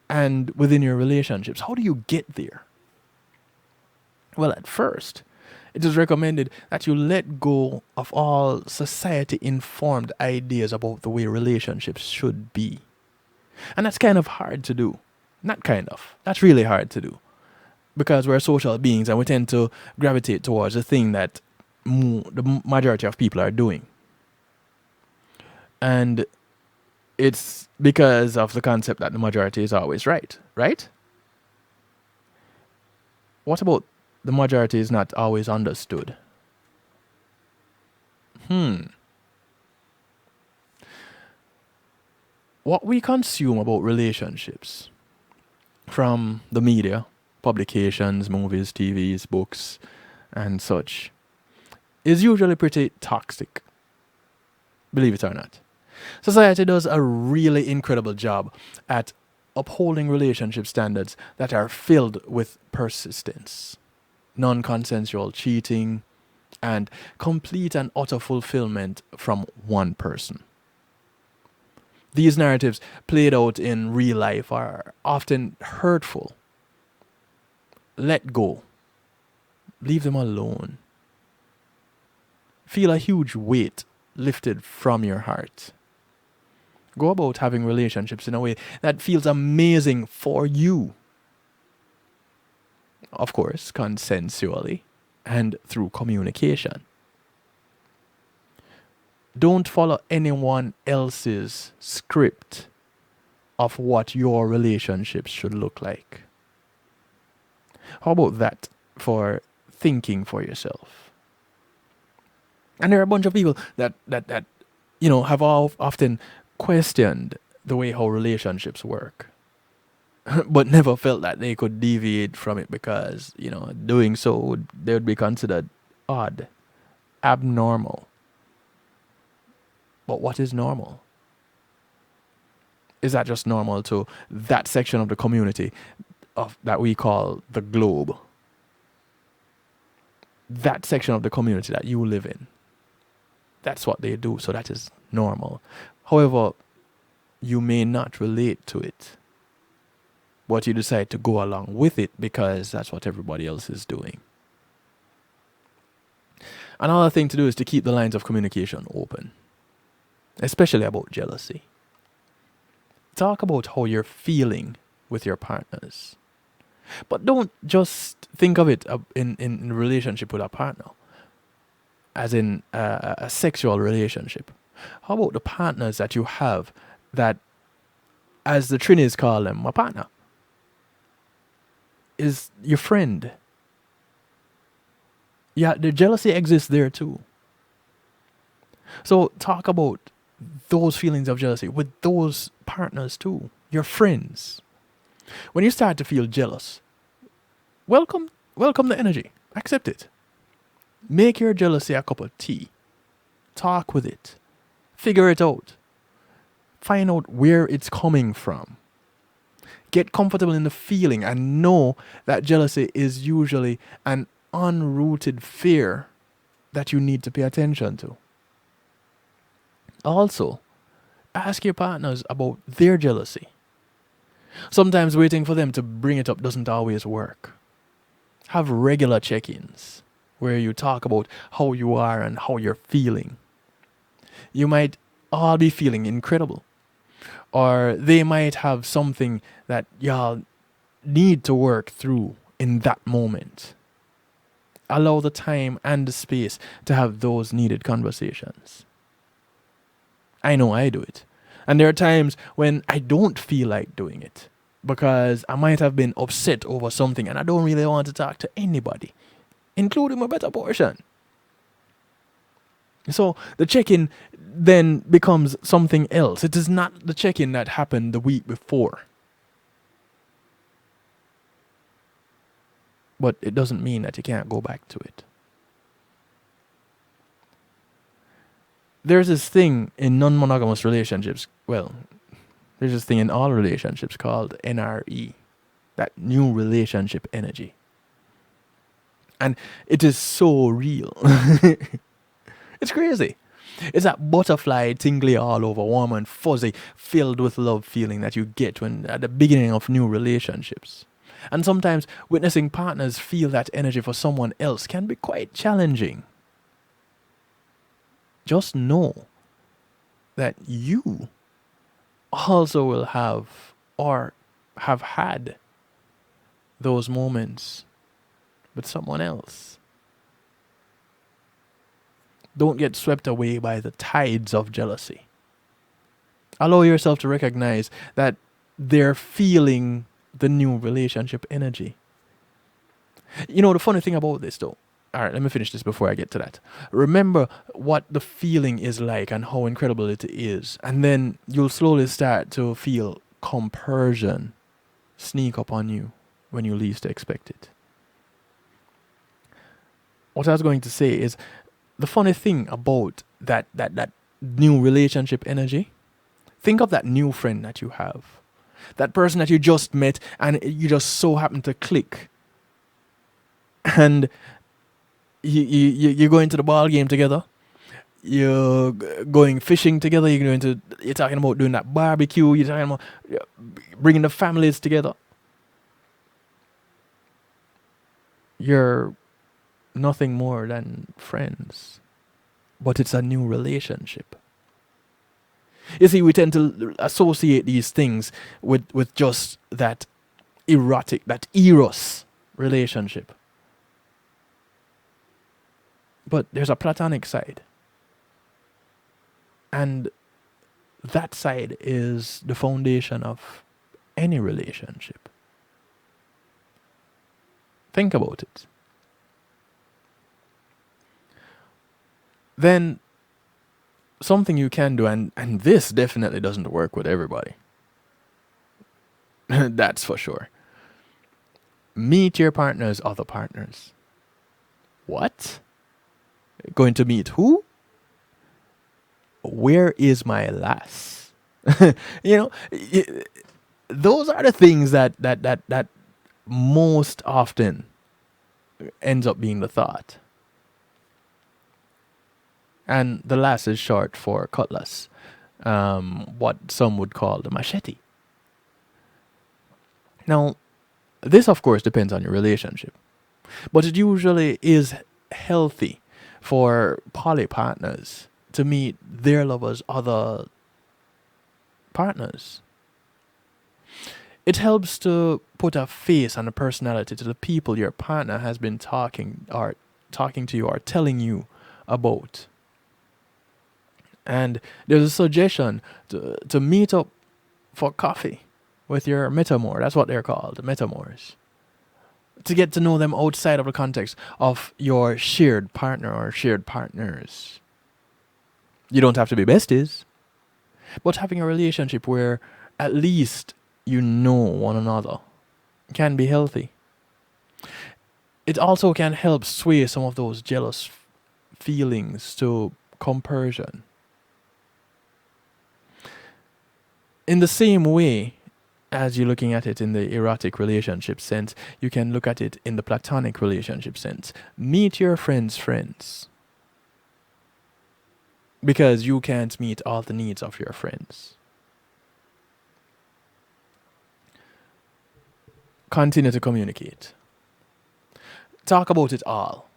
and within your relationships? How do you get there? Well, at first, it is recommended that you let go of all society-informed ideas about the way relationships should be. And that's kind of hard to do. Not kind of. That's really hard to do. Because we're social beings and we tend to gravitate towards the thing that the majority of people are doing. And it's because of the concept that the majority is always right, right? What about the majority is not always understood? What we consume about relationships from the media, publications, movies, TVs, books, and such, is usually pretty toxic. Believe it or not. Society does a really incredible job at upholding relationship standards that are filled with persistence, non-consensual cheating, and complete and utter fulfillment from one person. These narratives played out in real life are often hurtful. Let go. Leave them alone. Feel a huge weight lifted from your heart. Go about having relationships in a way that feels amazing for you. Of course, consensually and through communication. Don't follow anyone else's script of what your relationships should look like. How about that for thinking for yourself? And there are a bunch of people that have often questioned the way how relationships work, but never felt that they could deviate from it because, doing so they would be considered odd, abnormal. But what is normal? Is that just normal to that section of the community that we call the globe? That section of the community that you live in. That's what they do, so that is normal. However, you may not relate to it, but you decide to go along with it because that's what everybody else is doing. Another thing to do is to keep the lines of communication open, especially about jealousy. Talk about how you're feeling with your partners. But don't just think of it in relationship with a partner, as in a sexual relationship. How about the partners that you have that, as the Trinis call them, a partner, is your friend? Yeah, the jealousy exists there too. So talk about those feelings of jealousy with those partners too, your friends. When you start to feel jealous, welcome the energy. Accept it. Make your jealousy a cup of tea. Talk with it. Figure it out. Find out where it's coming from. Get comfortable in the feeling and know that jealousy is usually an unrooted fear that you need to pay attention to. Also, ask your partners about their jealousy. Sometimes waiting for them to bring it up doesn't always work. Have regular check-ins where you talk about how you are and how you're feeling. You might all be feeling incredible, or they might have something that y'all need to work through in that moment. Allow the time and the space to have those needed conversations. I know I do it. And there are times when I don't feel like doing it because I might have been upset over something and I don't really want to talk to anybody, including my better portion. So the check-in then becomes something else. It is not the check-in that happened the week before. But it doesn't mean that you can't go back to it. There's this thing in non-monogamous relationships, well, there's this thing in all relationships called NRE, that new relationship energy. And it is so real. It's crazy. It's that butterfly, tingly all over, warm and fuzzy, filled with love feeling that you get when at the beginning of new relationships. And sometimes witnessing partners feel that energy for someone else can be quite challenging. Just know that you also will have or have had those moments with someone else. Don't get swept away by the tides of jealousy. Allow yourself to recognize that they're feeling the new relationship energy. You know, the funny thing about this though, alright, let me finish this before I get to that. Remember what the feeling is like and how incredible it is. And then you'll slowly start to feel compersion sneak up on you when you least expect it. What I was going to say is, the funny thing about that new relationship energy, think of that new friend that you have. That person that you just met and you just so happen to click. And you're going to the ball game together. You're going fishing together. You're talking about doing that barbecue. You're talking about bringing the families together. You're nothing more than friends. But it's a new relationship. You see, we tend to associate these things with just that erotic, that eros relationship. But there's a platonic side. And that side is the foundation of any relationship. Think about it. Then something you can do, and this definitely doesn't work with everybody. That's for sure. Meet your partner's other partners. What? Going to meet who? Where is my lass? Those are the things that most often ends up being the thought. And the lass is short for cutlass, what some would call the machete. Now, this of course depends on your relationship, but it usually is healthy for poly partners to meet their lovers' other partners. It helps to put a face and a personality to the people your partner has been talking to you or telling you about. And there's a suggestion to meet up for coffee with your metamor. That's what they're called, metamors. To get to know them outside of the context of your shared partner or shared partners. You don't have to be besties, but having a relationship where at least you know one another can be healthy. It also can help sway some of those jealous feelings to compersion. In the same way as you're looking at it in the erotic relationship sense, you can look at it in the platonic relationship sense. Meet your friends' friends. Because you can't meet all the needs of your friends. Continue to communicate. Talk about it all.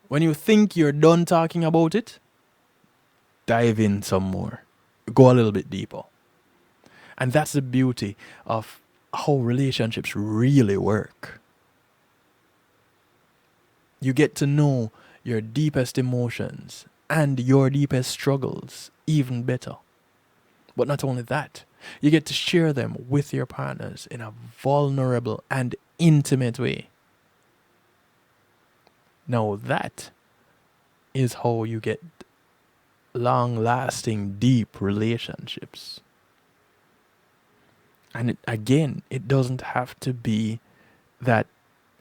When you think you're done talking about it, dive in some more. Go a little bit deeper. And that's the beauty of how relationships really work. You get to know your deepest emotions and your deepest struggles even better. But not only that, you get to share them with your partners in a vulnerable and intimate way. Now that is how you get long-lasting, deep relationships. And it doesn't have to be that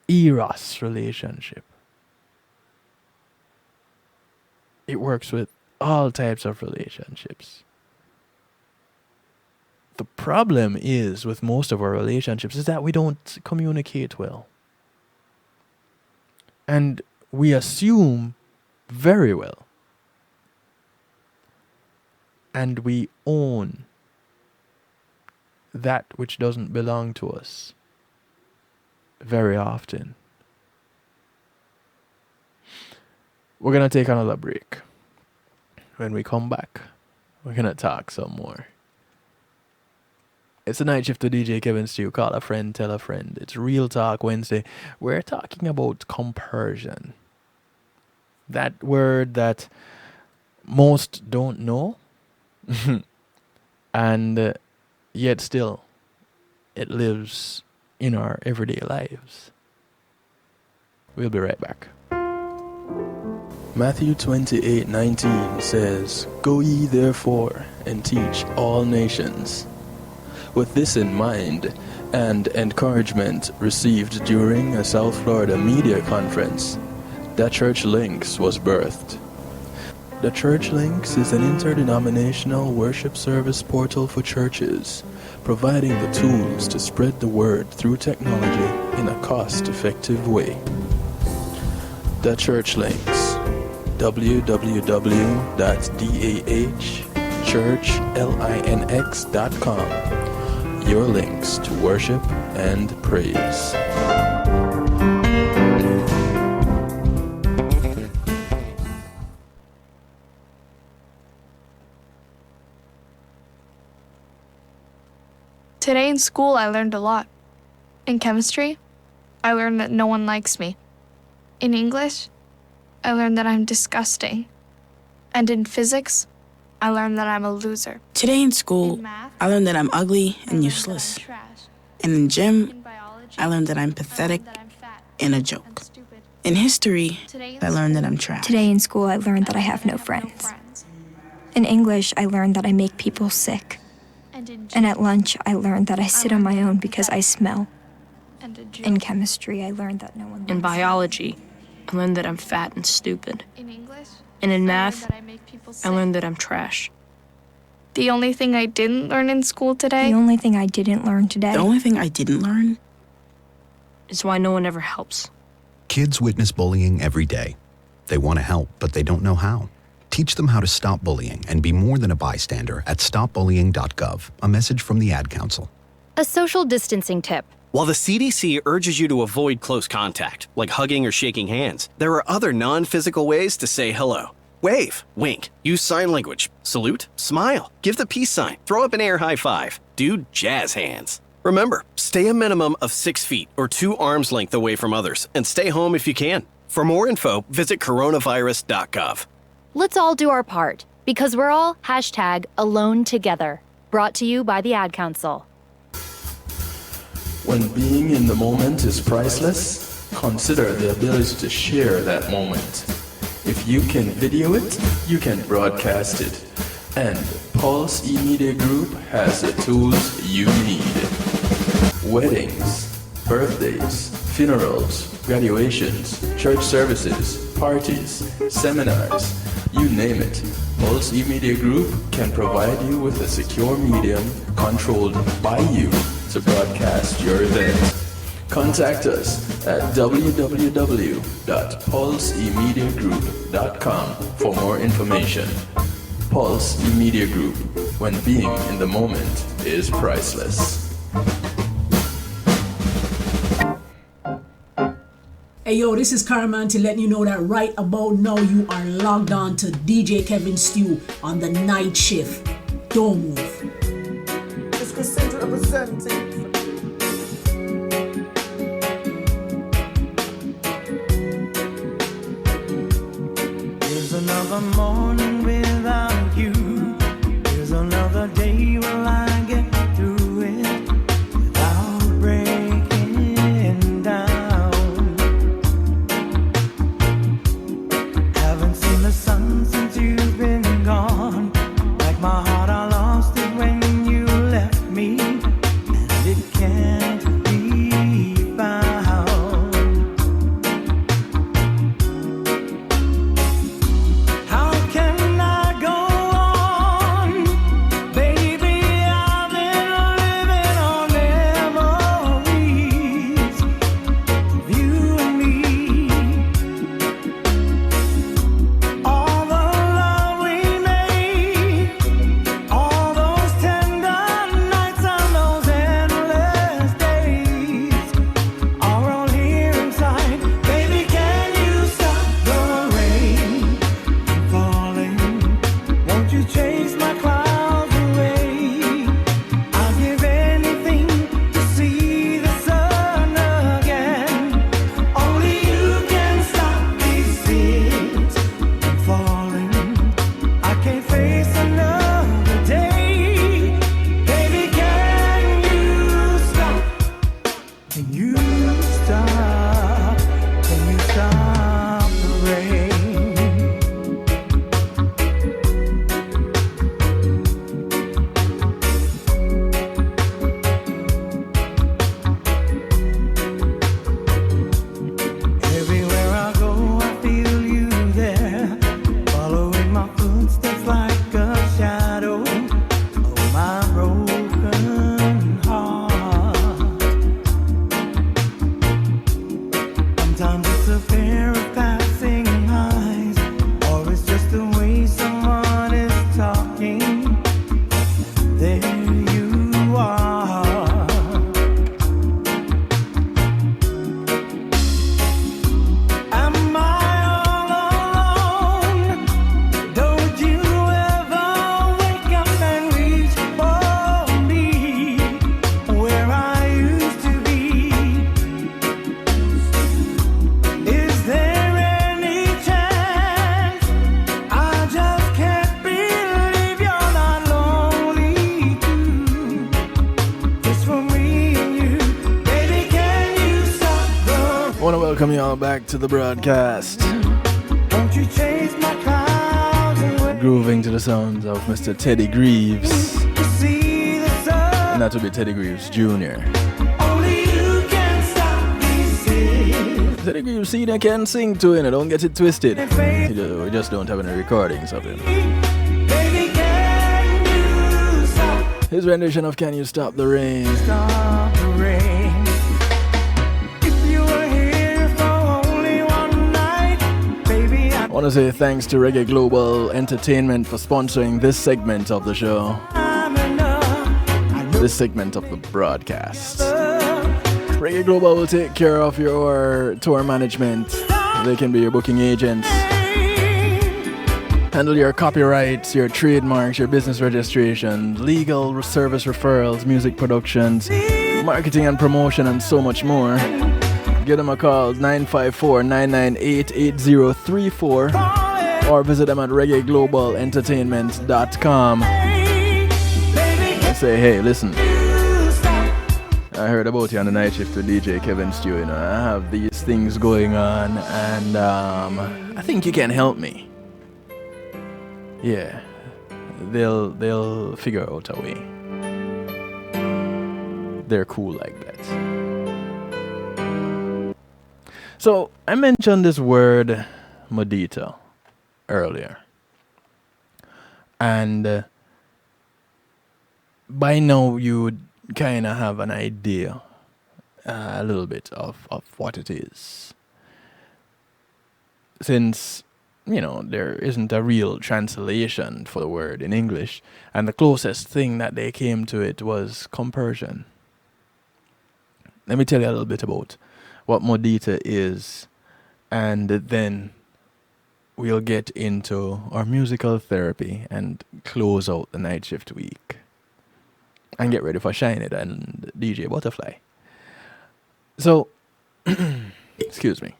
eros relationship. It works with all types of relationships. The problem is with most of our relationships is that we don't communicate well. And we assume very well. And we own that which doesn't belong to us very often. We're going to take another break. When we come back, we're going to talk some more. It's a night shift to DJ Kevin Stew. Call a friend, tell a friend. It's Real Talk Wednesday. We're talking about compersion. That word that most don't know. And yet still, it lives in our everyday lives. We'll be right back. Matthew 28:19 says, "Go ye therefore and teach all nations." With this in mind, and encouragement received during a South Florida media conference, The Church Links was birthed. The Church Links is an interdenominational worship service portal for churches, providing the tools to spread the word through technology in a cost-effective way. The Church Links, www.dahchurchlinx.com. Your links to worship and praise. Today in school, I learned a lot. In chemistry, I learned that no one likes me. In English, I learned that I'm disgusting. And in physics, I learned that I'm a loser. Today in school, I learned that I'm ugly and useless. And in gym, I learned that I'm pathetic and a joke. In history, I learned that I'm trash. Today in school, I learned that I have no friends. In English, I learned that I make people sick. And at lunch, I learned that I sit on my own because I smell. In chemistry, I learned that no one likes me. In biology, I learned that I'm fat and stupid. And in math, I learned that I'm trash. The only thing I didn't learn in school today? The only thing I didn't learn today. The only thing I didn't learn is why no one ever helps. Kids witness bullying every day. They want to help, but they don't know how. Teach them how to stop bullying and be more than a bystander at stopbullying.gov. A message from the Ad Council. A social distancing tip. While the CDC urges you to avoid close contact, like hugging or shaking hands, there are other non-physical ways to say hello. Wave, wink, use sign language, salute, smile, give the peace sign, throw up an air high five, do jazz hands. Remember, stay a minimum of 6 feet or 2 arms length away from others, and stay home if you can. For more info, visit coronavirus.gov. Let's all do our part, because we're all #AloneTogether. Brought to you by the Ad Council. When being in the moment is priceless, consider the ability to share that moment. If you can video it, you can broadcast it. And Pulse eMedia Group has the tools you need. Weddings, birthdays, funerals, graduations, church services, parties, seminars, you name it. Pulse eMedia Group can provide you with a secure medium controlled by you to broadcast your event. Contact us at www.pulseemediagroup.com for more information. Pulse eMedia Group, when being in the moment is priceless. Hey yo, this is Caramanti letting you know that right about now you are logged on to DJ Kevin Stew on the night shift. Don't move. It's Christina representing. There's another morning without you. There's another day will I get through it without breaking down. Haven't seen the sun since you've been gone. Like my heart, I lost it when you left me, and it can't be found. How can I go on, baby? I've been living on memories of you and me. All the love we made, all those tender nights and those endless days are all here inside. Baby, can you stop the rain from falling? Won't you chase my clouds away? I'll give anything to see the sun again. Only you can stop these tears from falling. I can't face another day. Baby, can you stop? Can you stop? Can you stop the rain? Everywhere I go, I feel you there, following my footsteps like a shadow of my broken heart. Sometimes it's a pair of passing eyes, or it's just the way someone is talking. There you are. Am I all alone? Don't you ever wake up and reach for me where I used to be? Is there any chance? I just can't believe you're not lonely too. Just for me and you, baby, can you stop the I want to welcome you all back to the broadcast. Won't you chase my clouds away? Grooving to the sounds of Mr. Teddy Greaves. See the sun. And that would be Teddy Greaves Jr. Only you can stop these tears. Teddy Greaves Senior can sing too, and don't get it twisted. We just don't have any recordings of him. Baby, can you stop? His rendition of Can You Stop the Rain? Stop the rain. If you were here for only one night, baby, I want to say thanks to Reggae Global Entertainment for sponsoring this segment of the show. I'm enough. This segment of the broadcast. Reggae Global will take care of your tour management. They can be your booking agents. Handle your copyrights, your trademarks, your business registration, legal service referrals, music productions, marketing and promotion, and so much more. Give them a call, 954-998-8034, or visit them at reggaeglobalentertainment.com. Say, hey, listen, I heard about you on the night shift with DJ Kevin Stew. You know, I have these things going on, and I think you can help me. Yeah, they'll figure out a way. They're cool like that. So I mentioned this word modito earlier, and by now you kind of have an idea a little bit of what it is, since you know there isn't a real translation for the word in English, and the closest thing that they came to it was compersion. Let me tell you a little bit about what modita is, and then we'll get into our musical therapy and close out the night shift week and get ready for Shine It and DJ Butterfly. So, excuse me.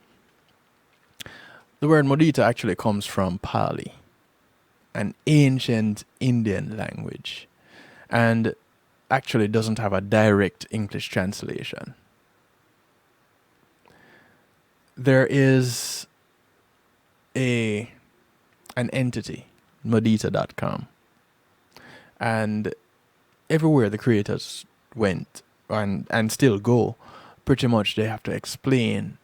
The word modita actually comes from Pali, an ancient Indian language, and actually doesn't have a direct English translation. There is an entity, modita.com, and everywhere the creators went and still go, pretty much they have to explain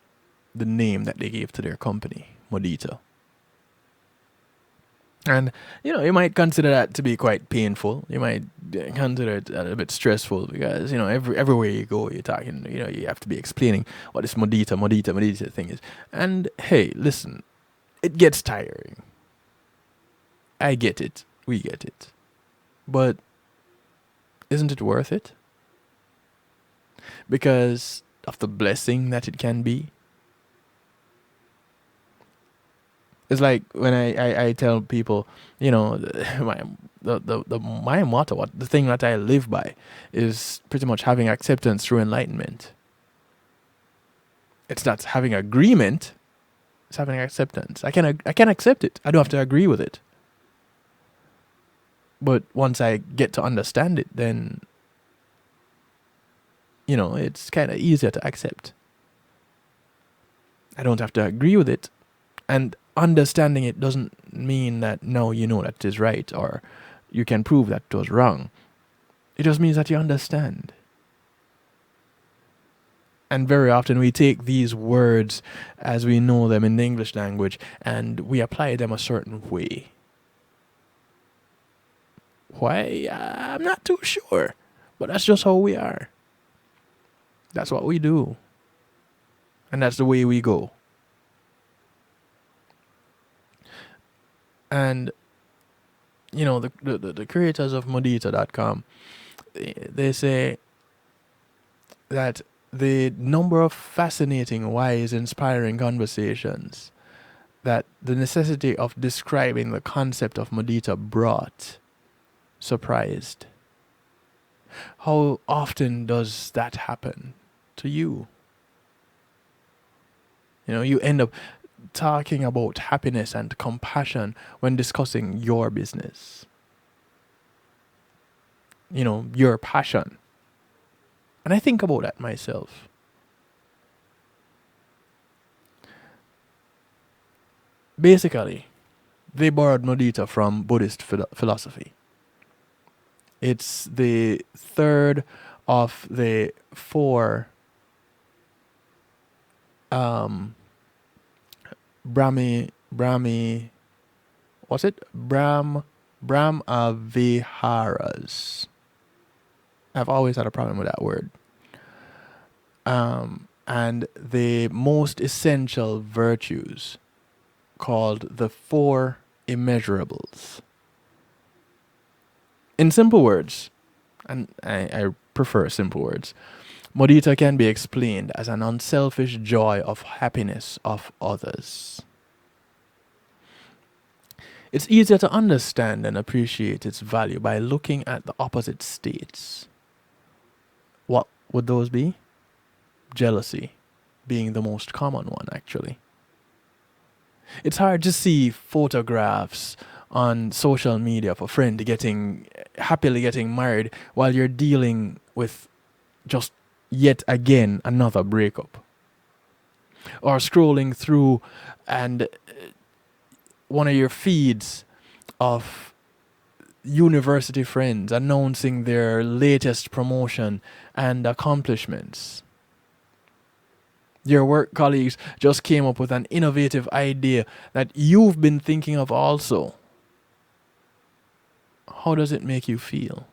the name that they gave to their company, Modita. And, you know, you might consider that to be quite painful. You might consider it a bit stressful because, you know, everywhere you go, you're talking, you know, you have to be explaining what this Modita thing is. And, hey, listen, it gets tiring. I get it. We get it. But isn't it worth it? Because of the blessing that it can be. It's like when I tell people, you know, my motto, the thing that I live by is pretty much having acceptance through enlightenment. It's not having agreement, it's having acceptance. I can accept it. I don't have to agree with it. But once I get to understand it, then, you know, it's kind of easier to accept. I don't have to agree with it. And understanding it doesn't mean that now you know that it is right or you can prove that it was wrong. It just means that you understand. And very often we take these words as we know them in the English language and we apply them a certain way. Why? I'm not too sure. But that's just how we are. That's what we do. And that's the way we go. And, you know, the creators of Modita.com, they say that the number of fascinating, wise, inspiring conversations that the necessity of describing the concept of Modita brought surprised. How often does that happen to you? You know, you end up talking about happiness and compassion when discussing your business. You know, your passion. And I think about that myself. Basically, they borrowed Modita from Buddhist philosophy. It's the third of the four Brahmaviharas. I've always had a problem with that word. And the most essential virtues called the four immeasurables. In simple words, and I prefer simple words, Modita can be explained as an unselfish joy of happiness of others. It's easier to understand and appreciate its value by looking at the opposite states. What would those be? Jealousy being the most common one, actually. It's hard to see photographs on social media of a friend happily getting married while you're dealing with just yet again another breakup. Or scrolling through and one of your feeds of university friends announcing their latest promotion and accomplishments. Your work colleagues just came up with an innovative idea that you've been thinking of also. How does it make you feel?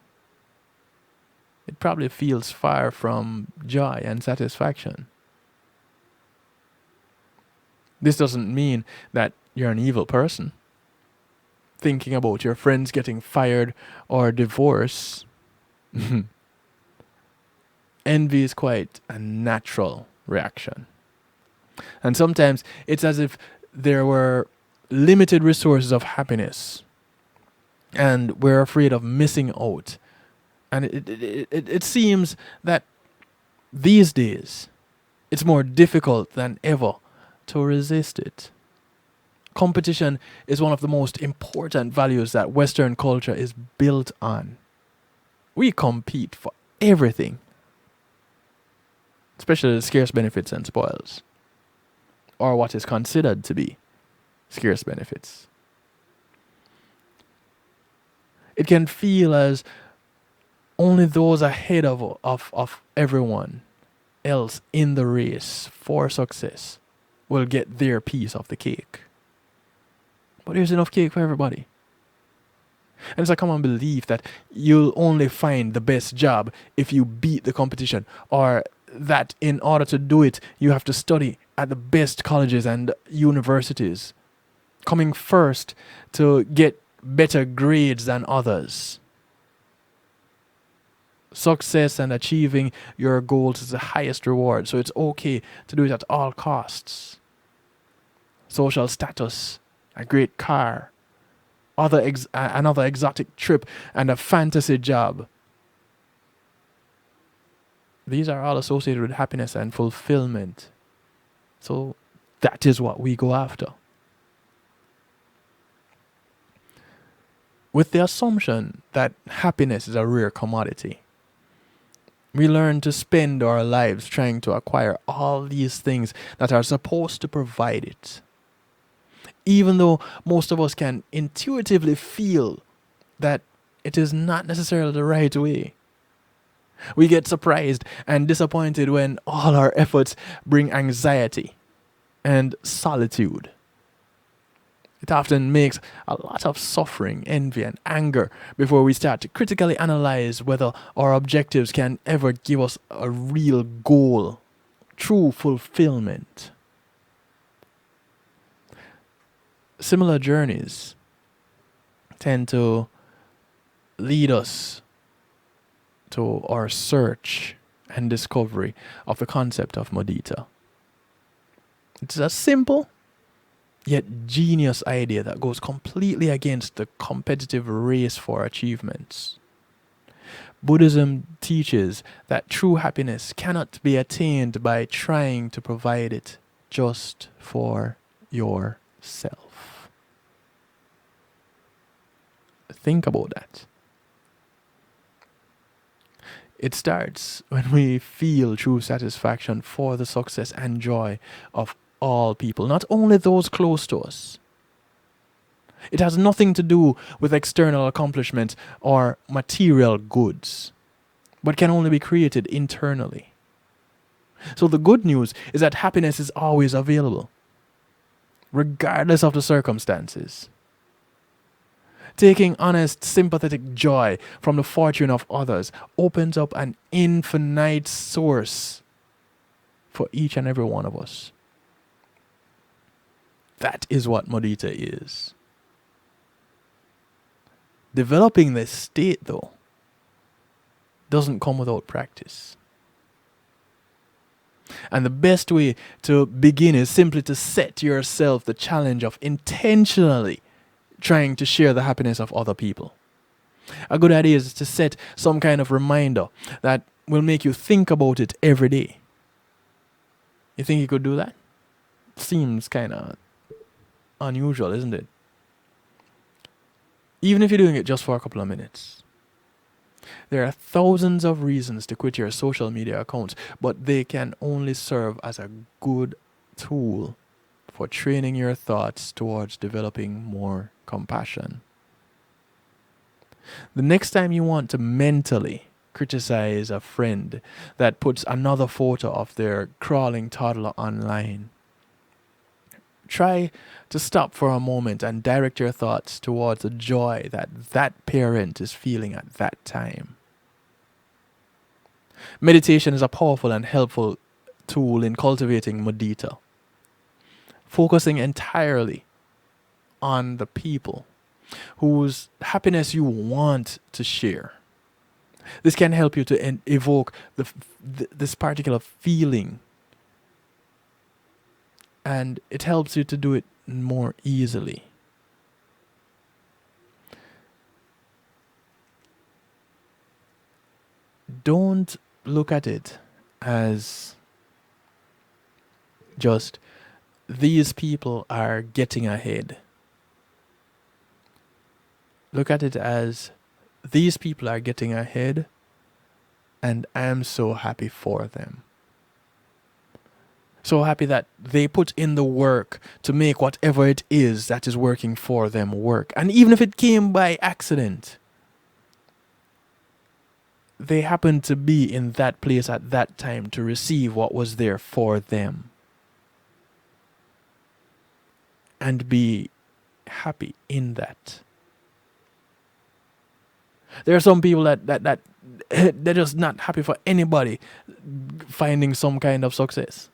It probably feels far from joy and satisfaction. This doesn't mean that you're an evil person. Thinking about your friends getting fired or divorced. Envy is quite a natural reaction. And sometimes it's as if there were limited resources of happiness and we're afraid of missing out. And it seems that these days it's more difficult than ever to resist it. Competition is one of the most important values that Western culture is built on. We compete for everything, especially the scarce benefits and spoils, or what is considered to be scarce benefits. It can feel as only those ahead of everyone else in the race for success will get their piece of the cake. But there's enough cake for everybody. And it's a common belief that you'll only find the best job if you beat the competition, or that in order to do it, you have to study at the best colleges and universities, coming first to get better grades than others. Success and achieving your goals is the highest reward, so it's okay to do it at all costs. Social status, a great car, another exotic trip, and a fantasy job. These are all associated with happiness and fulfillment. So that is what we go after. With the assumption that happiness is a rare commodity, we learn to spend our lives trying to acquire all these things that are supposed to provide it. Even though most of us can intuitively feel that it is not necessarily the right way. We get surprised and disappointed when all our efforts bring anxiety and solitude. It often makes a lot of suffering, envy, and anger before we start to critically analyze whether our objectives can ever give us a real goal, true fulfillment. Similar journeys tend to lead us to our search and discovery of the concept of mudita. It's a simple yet genius idea that goes completely against the competitive race for achievements. Buddhism teaches that true happiness cannot be attained by trying to provide it just for yourself. Think about that. It starts when we feel true satisfaction for the success and joy of all people, not only those close to us. It has nothing to do with external accomplishments or material goods, but can only be created internally. So the good news is that happiness is always available, regardless of the circumstances. Taking honest, sympathetic joy from the fortune of others opens up an infinite source for each and every one of us. That is what mudita is. Developing this state, though, doesn't come without practice. And the best way to begin is simply to set yourself the challenge of intentionally trying to share the happiness of other people. A good idea is to set some kind of reminder that will make you think about it every day. You think you could do that? Seems kind of unusual, isn't it? Even if you're doing it just for a couple of minutes. There are thousands of reasons to quit your social media accounts, but they can only serve as a good tool for training your thoughts towards developing more compassion. The next time you want to mentally criticize a friend that puts another photo of their crawling toddler online, try to stop for a moment and direct your thoughts towards the joy that that parent is feeling at that time. Meditation is a powerful and helpful tool in cultivating mudita, focusing entirely on the people whose happiness you want to share. This can help you to evoke this particular feeling, and it helps you to do it more easily. Don't look at it as just these people are getting ahead. Look at it as these people are getting ahead and I'm so happy for them. So happy that they put in the work to make whatever it is that is working for them work. And even if it came by accident, they happened to be in that place at that time to receive what was there for them. And be happy in that. There are some people that they're just not happy for anybody finding some kind of success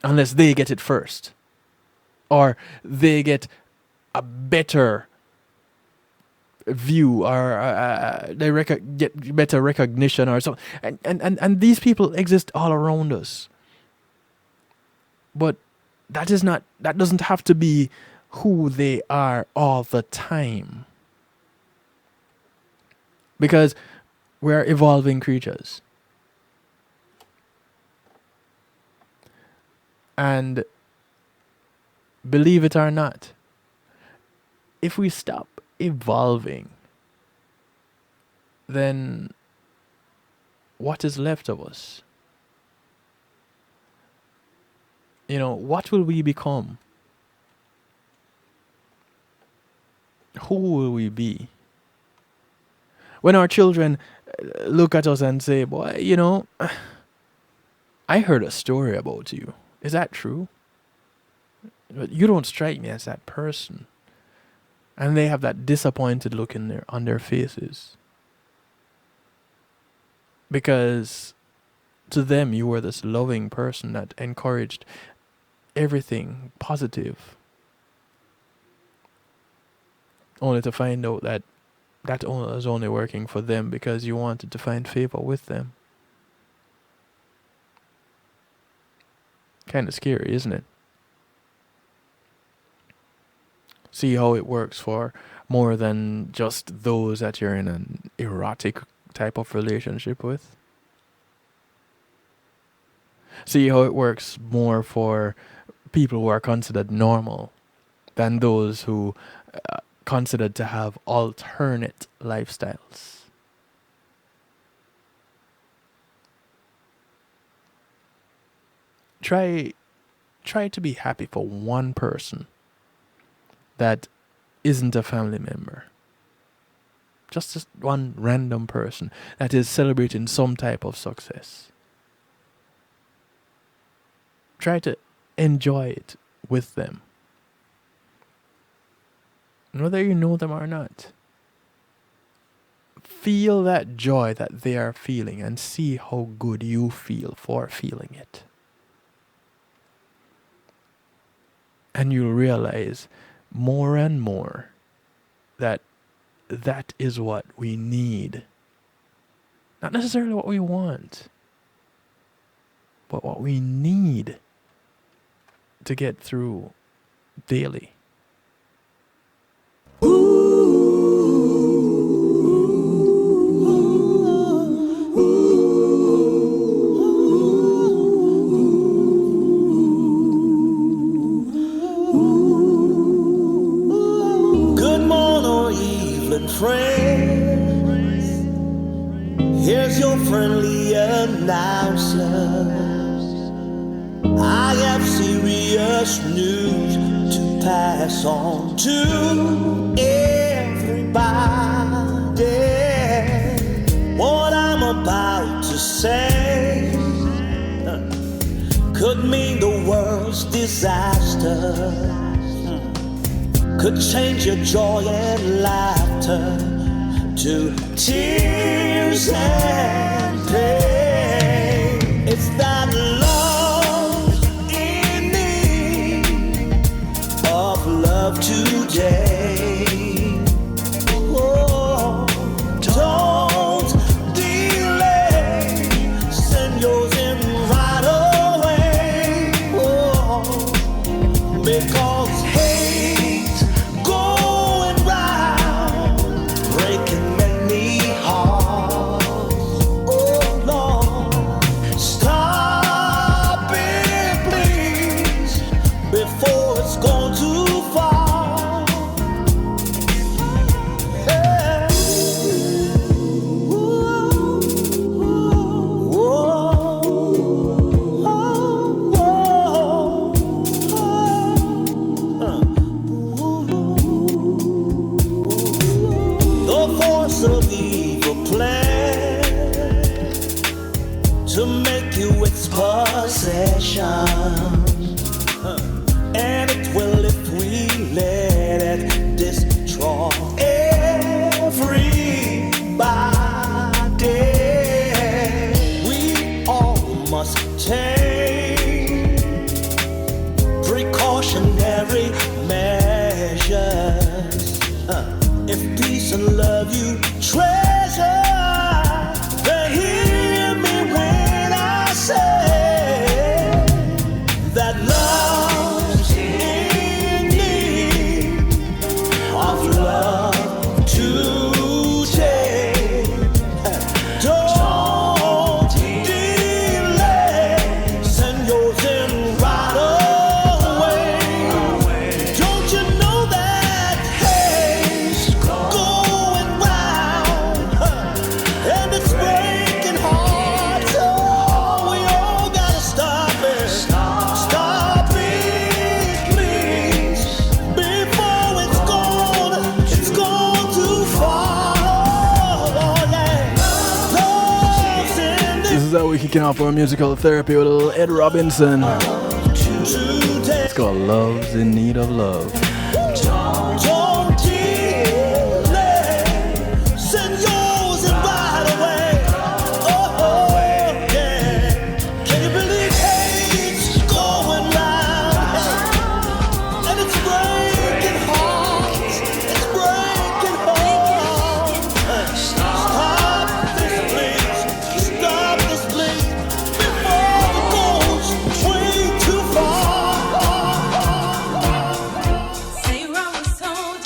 unless they get it first, or they get a better view, or they get better recognition or something. And these people exist all around us. But that doesn't have to be who they are all the time. Because we're evolving creatures. And believe it or not, if we stop evolving, then what is left of us? You know, what will we become? Who will we be? When our children look at us and say, boy, you know, I heard a story about you. Is that true? But you don't strike me as that person. And they have that disappointed look on their faces. Because to them, you were this loving person that encouraged everything positive. Only to find out that was only working for them because you wanted to find favor with them. Kind of scary, isn't it? See how it works for more than just those that you're in an erotic type of relationship with. See how it works more for people who are considered normal than those who considered to have alternate lifestyles. Try to be happy for one person that isn't a family member. Just one random person that is celebrating some type of success. Try to enjoy it with them. Whether you know them or not. Feel that joy that they are feeling and see how good you feel for feeling it. And you'll realize more and more that is what we need. Not necessarily what we want, but what we need to get through daily. Ooh. friends, here's your friendly announcer. I have serious news to pass on to everybody. What I'm about to say could mean the world's disaster, could change your joy and laughter to tears and pain. It's that love in need of love today. Oh, don't delay, send yours in right away. Oh, because hate going round, breaking many hearts. Oh Lord, stop it please, before it's gone too far. Hey. The force of evil plan to make you its possession, and it will if we let it destroy everybody. We all must take precautionary measures. If peace and love you treasure, then hear me when I say that love's in need of love today. Don't delay, send yours in right away. Don't you know that hate's going round, and it's breaking hearts? Oh, we all gotta stop it. Stop it, please, before it's gone too far. Oh, yeah. Love's in This is how we're kicking off our musical therapy with a little Ed Robinson. It's called Love's in Need of Love. Don't delay, send yours in right away. Oh, yeah. Can you believe hate's going round? And it's breaking hearts. It's breaking hearts. Stop this, please. Stop this, please, before it goes way too far. Say I was told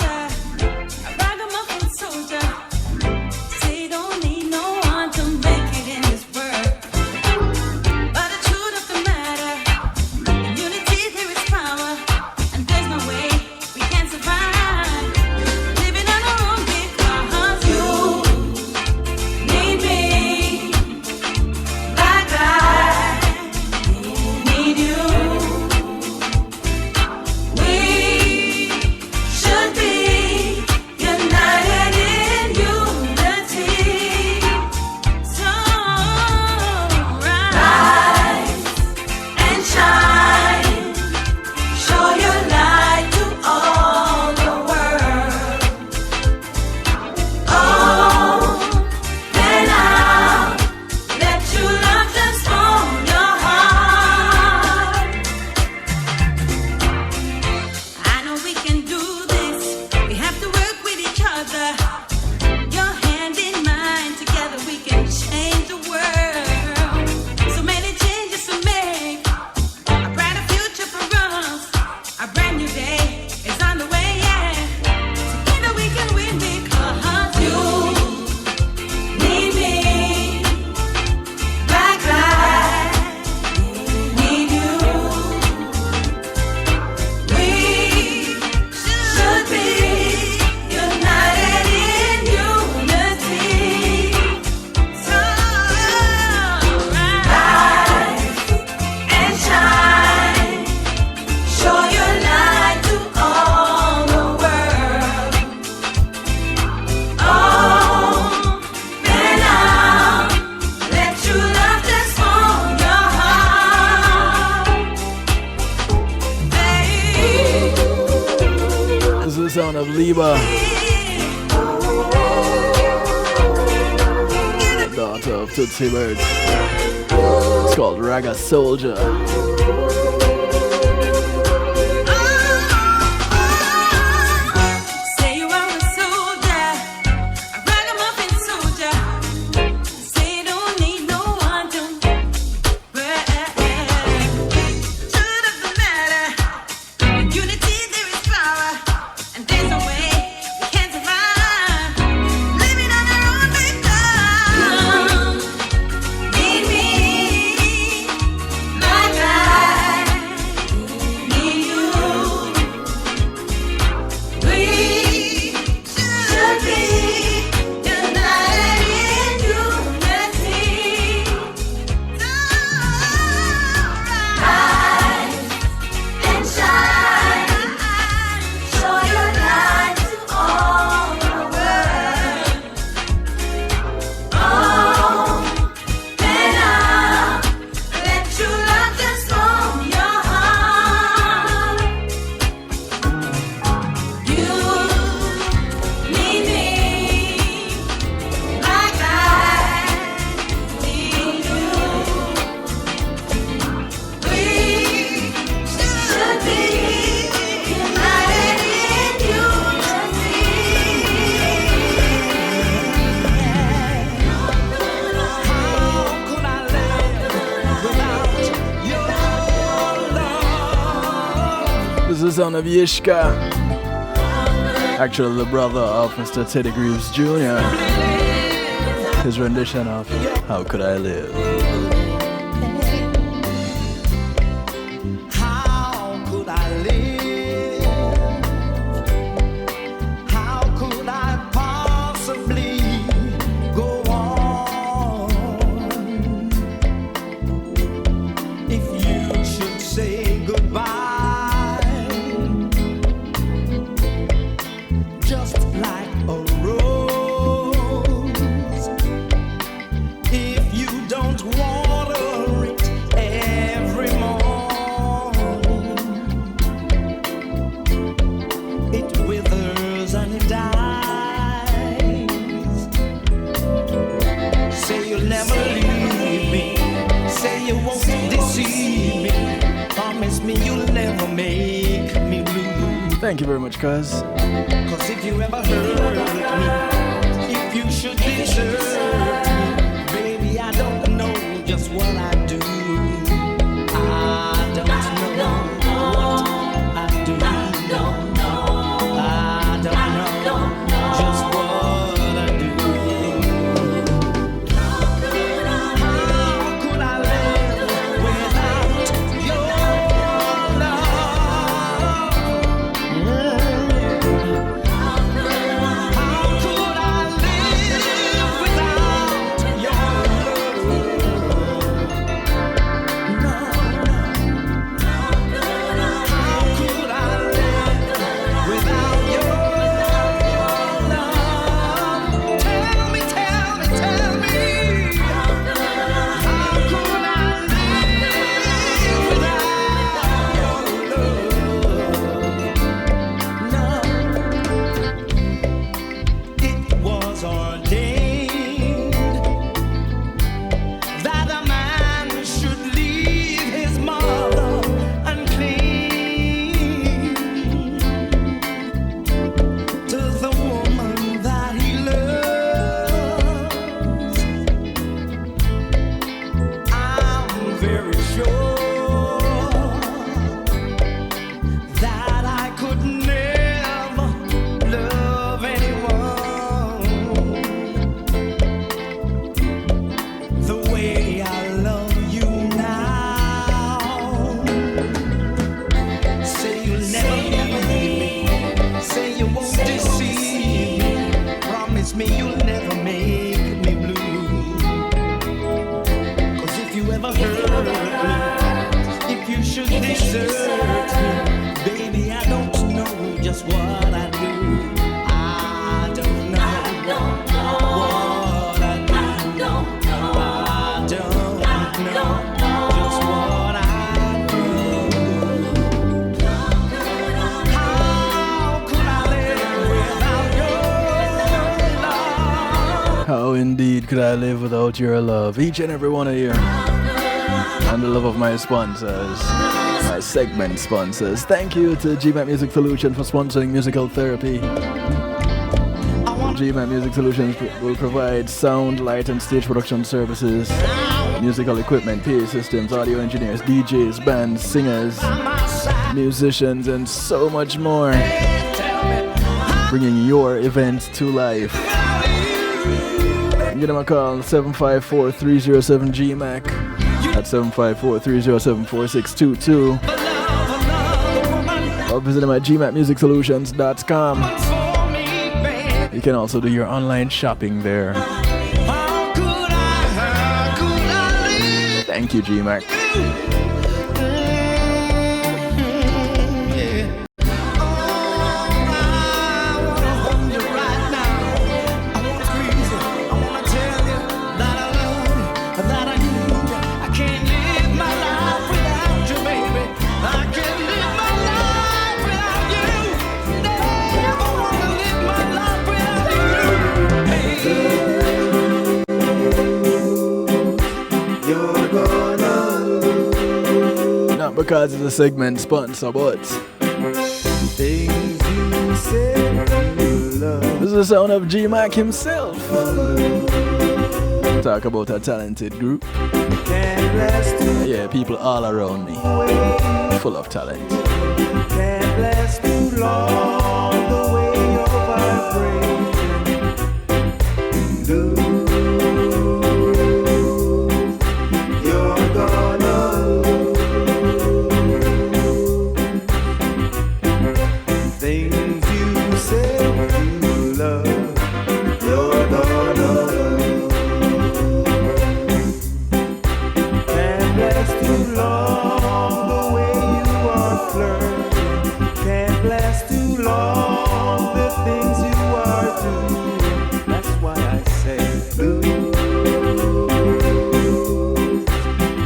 sound of Liba, daughter of Tootsie Bird. It's called Raga Soldier. Son of Yishka, actually the brother of Mr. Teddy Greaves Jr. His rendition of How Could I Live? How could I live? How could I possibly go on if you should say goodbye? Thank you very much, cuz. Cause if you ever hurt me, if you should desert me, baby, I don't know just what I do. I don't know what I do. I don't know just what I do. How could I live without your How could I live? indeed could I live without your love. Each and every one of you. And the love of my sponsors, my segment sponsors. Thank you to GMAT Music Solutions for sponsoring musical therapy. GMAT Music Solutions will provide sound, light, and stage production services, musical equipment, PA systems, audio engineers, DJs, bands, singers, musicians, and so much more. Bringing your events to life. Give them a call, 754-307-GMAC. That's 754-307-4622. Or visit them at gmatmusicsolutions.com. You can also do your online shopping there. Thank you, GMAC. Because it's a segment sponsor, but this is the sound of G-Mac himself. Talk about a talented group. Yeah, people all around me, full of talent. Can't last too long, the way of you're gonna things you said you love, you're gonna can't last too long, the way you are flirting, can't last too long, the things you are doing, that's why I say blue,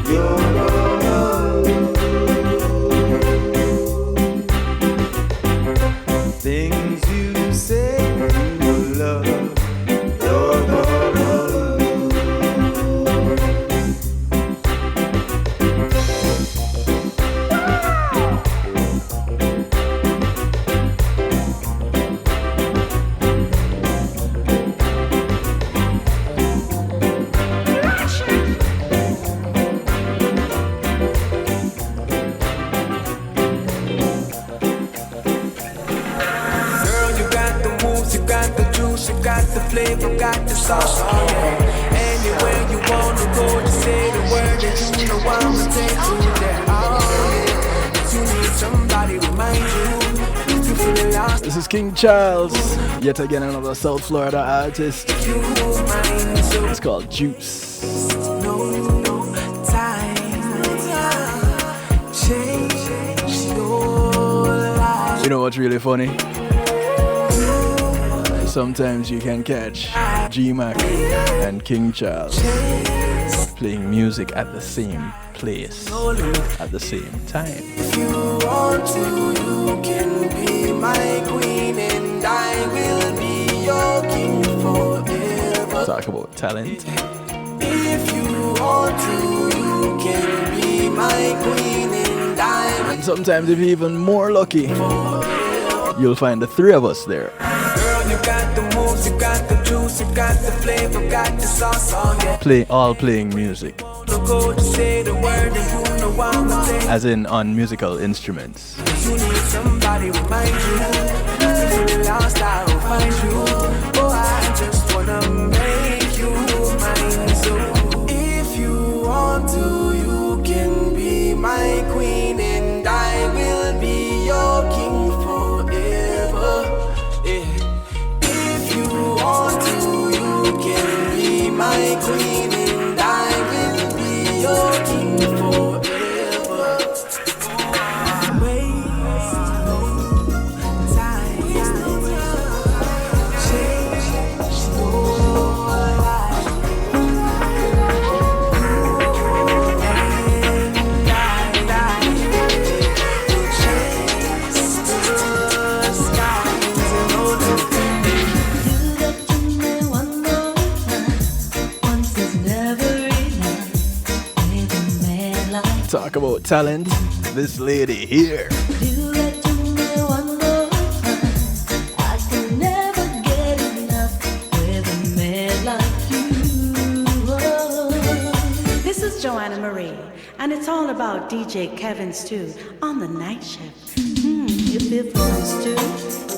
you're gonna things you say you love, you're gonna flavor, got the sauce, oh yeah. Anywhere you wanna go, just say the word and you know I'ma take you there, oh yeah. If you need somebody to remind you, if you feel lost. This is King Charles, yet again another South Florida artist. It's called Juice. You know what's really funny? Sometimes you can catch G-Mac and King Charles playing music at the same place at the same time. If you want to, you can be my queen and I will be your king forever. Talk about talent. If you want to, you can be my queen and I will. And sometimes if you're even more lucky, you'll find the three of us there. You got the moves, you got the juice, you got the flavor, got the sauce, oh yeah. All playing music. As in on musical instruments. You need somebody to remind you. If you're lost, I will find you. Oh, I just wanna make you mine. So if you want to, you can be my queen and I will be your king forever. Yeah. Want to, you can be my queen and I will be your king forever. Wait, time, change, Talk about talent. This lady here. This is Joanna Marie, and it's all about DJ Kevin Stew on the night shift. If it was Stew,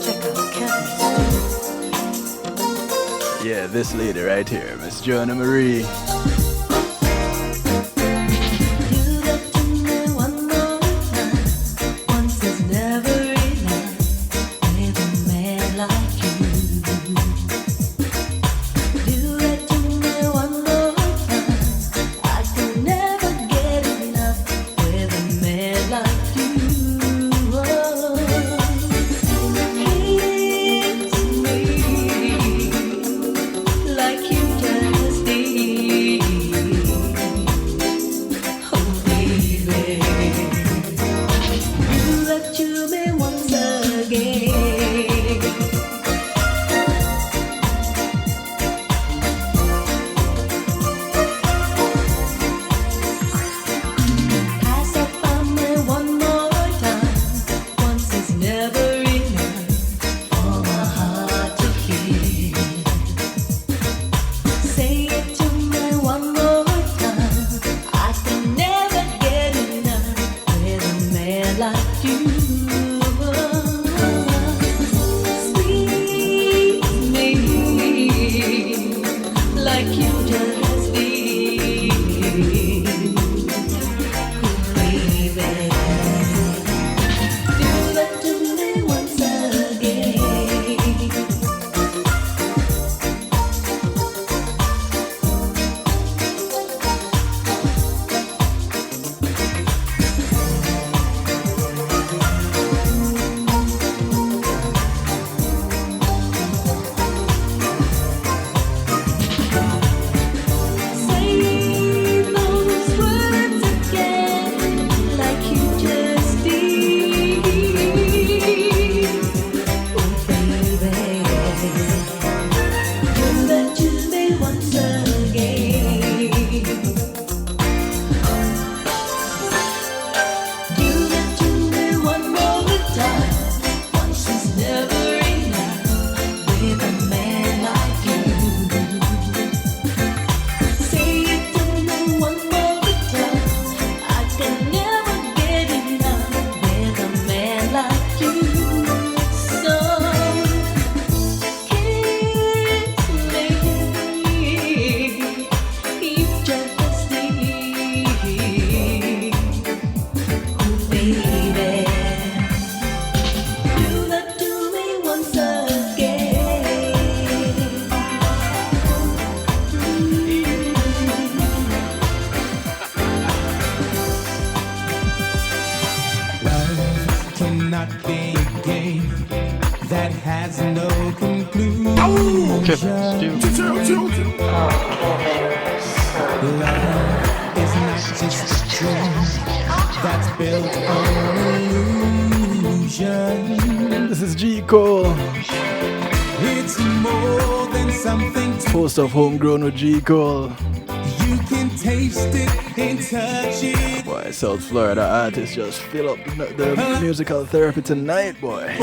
check out Kevin Stew. Yeah, this lady right here, Miss Joanna Marie. This is G. Cole. It's more than something to Post of Homegrown with G. Cole. You can taste it and touch it. Boy, South Florida artists just fill up the musical therapy tonight, boy.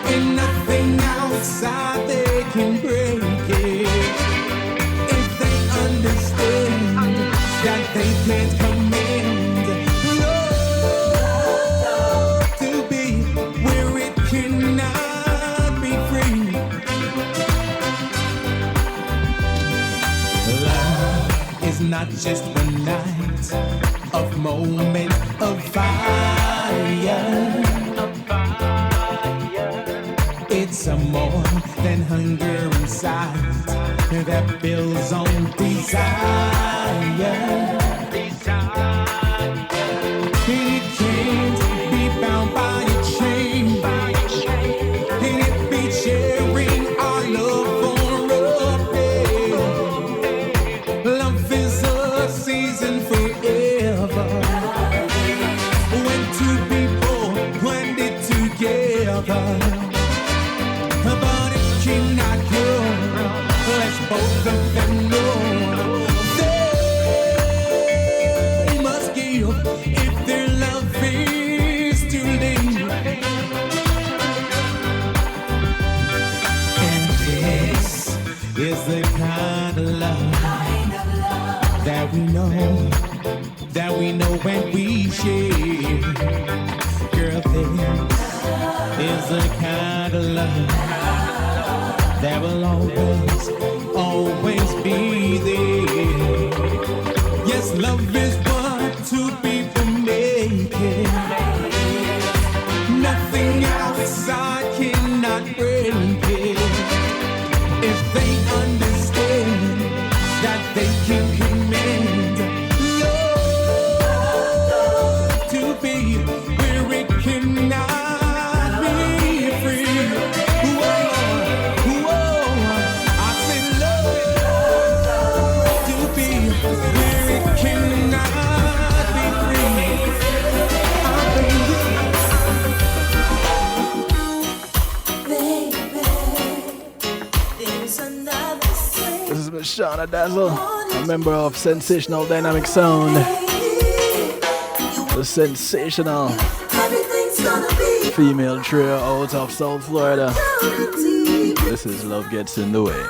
And nothing outside they can break it. If they understand that they can't command love to be where it cannot be free. Love is not just one night of moment of fire. It's a more than hunger inside that builds on desire. It can't be bound by a chain. And it be sharing our love forever. Love is a season forever. When two people blend it together. But it cannot go, let's both of them know. They the kind of love that will always be there. Yes, love is what two people make it. Nothing outside cannot break it. If they understand that they can command love to be where it cannot be free. Whoa, I said love to be where it cannot be free. This is Miss Shauna Dazzle, a member of Sensational Dynamic Sound. The sensational female trio out of South Florida. This is Love Gets in the Way.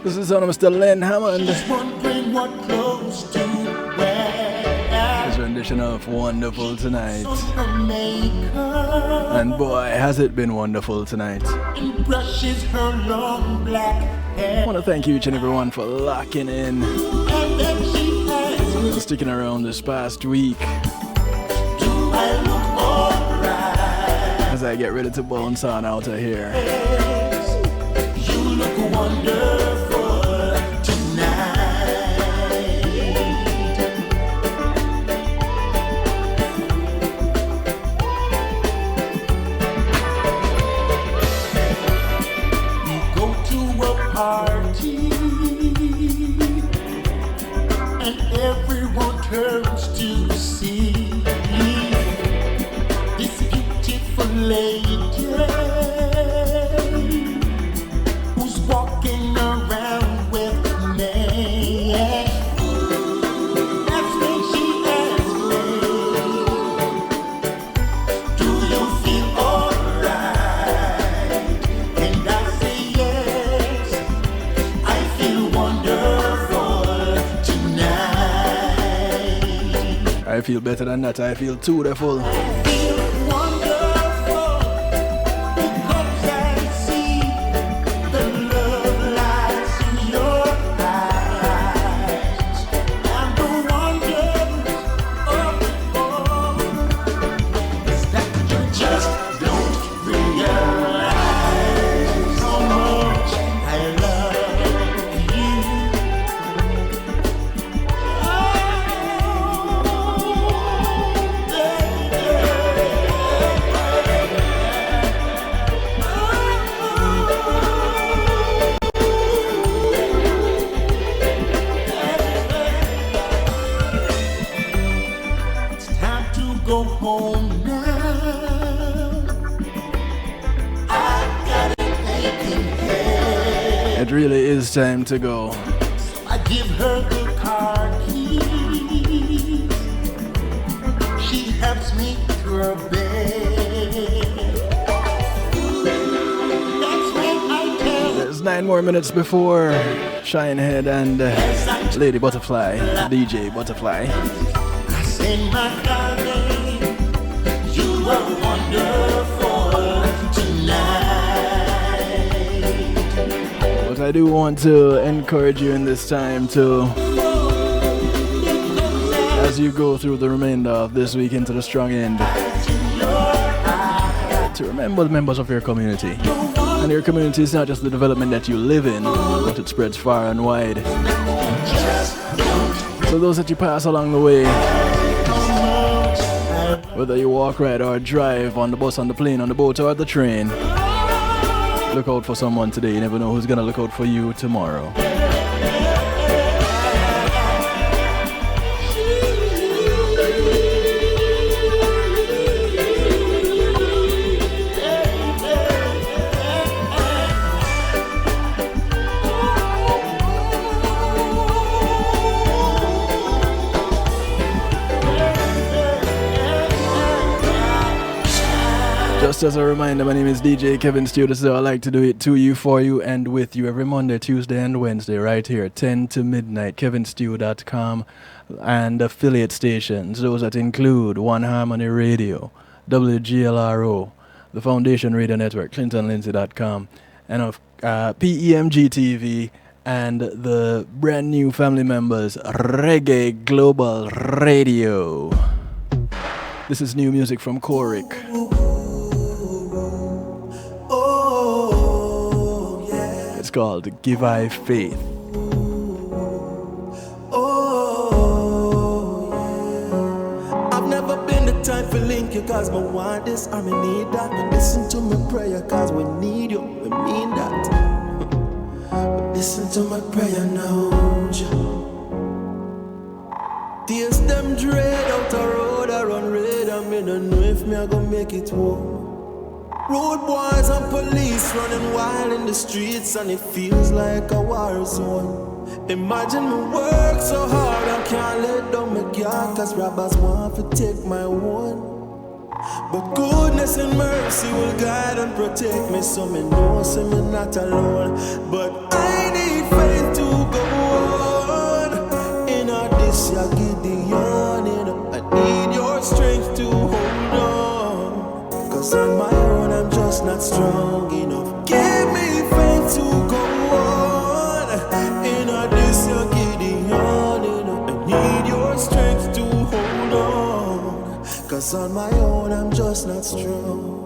This is on Mr. Len Hammond. His rendition of Wonderful Tonight. And boy, has it been wonderful tonight. I want to thank each and everyone for locking in, sticking around this past week as I get ready to bounce on out of here. You look wonderful tonight. You go to a party and everyone turns to see this beautiful lady walking around with men. I feel better than that. I feel too full. It really is time to go. I give her the car keys. She helps me through her bed. That's when I tell. There's 9 more minutes before Shinehead and Lady Butterfly, DJ Butterfly. I say, my darling, you are wonderful tonight. But I do want to encourage you in this time to, as you go through the remainder of this week into the strong end, to remember the members of your community. And your community is not just the development that you live in, but it spreads far and wide. So those that you pass along the way, whether you walk, ride, or drive, on the bus, on the plane, on the boat, or the train, look out for someone today. You never know who's gonna look out for you tomorrow. Just as a reminder, my name is DJ Kevin Stew. This is how I like to do it to you, for you, and with you every Monday, Tuesday, and Wednesday, right here, 10 to midnight, kevinstew.com, and affiliate stations, those that include One Harmony Radio, WGLRO, the Foundation Radio Network, clintonlindsay.com, and of PEMG TV, and the brand new family members, Reggae Global Radio. This is new music from Korik. It's called Give I Faith. I've never been the type to link you cause me want this or me need that. Listen to my prayer cause we need you, we mean that. Listen to my prayer now. Tears them dread out a road I run red and me don't know if me I gonna make it home. Road boys and police running wild in the streets and it feels like a war zone. Imagine me work so hard I can't let down my guard cause robbers want to take my one. But goodness and mercy will guide and protect me so me know so me not alone. But I need faith to go on. In all this ya Gideon, I need your strength to hold on. Cause on my own I'm just not strong enough. Give me faith to go on. In all this ya Gideon, I need your strength to hold on. Cause on my own I'm just not strong.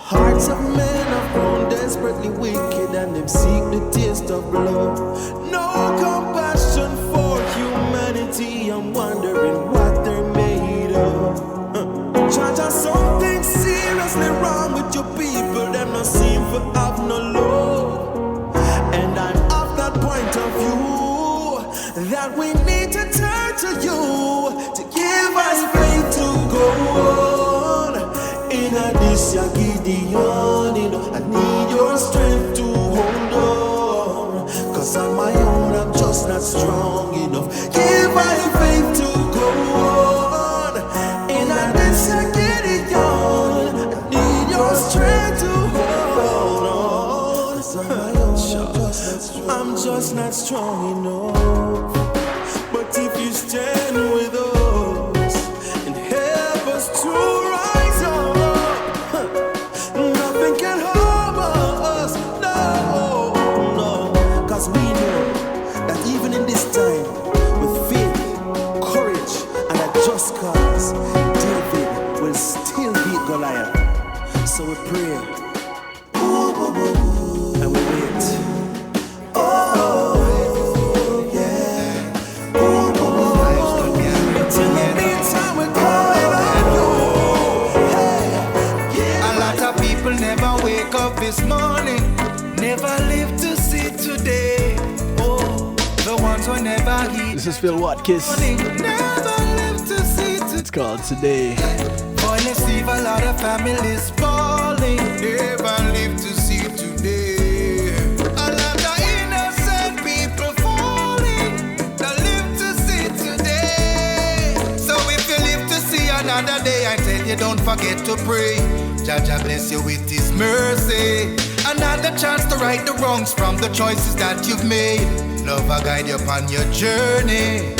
Hearts of men are grown desperately wicked and them seek the taste of blood. No compassion for humanity, I'm wondering what they're made of. Jaja, something seriously wrong with your people, them not seem to have no love. And I'm of that point of view that we need to turn to you to give us faith to go on. In a this ya Gideon, I need your strength to hold on. Cause on my own I'm just not strong enough. Give my faith to go on. In a this ya just not strong enough. But if you stand with us and help us to rise up, nothing can harm us. No, no. Cause we know that even in this time, with faith, courage, and a just cause, David will still beat Goliath. So we pray. And we wait. This morning, never live to see today. Oh, the ones who never heed. This is Phil Watkins. Never live to see today. It's called Today. Boy, let's leave a lot of families falling. Never live to see today. A lot of innocent people falling. That live to see today. So if you live to see another day, I tell you, don't forget to pray. Jah bless you with His mercy. Another chance to right the wrongs from the choices that you've made. Love will guide you upon your journey.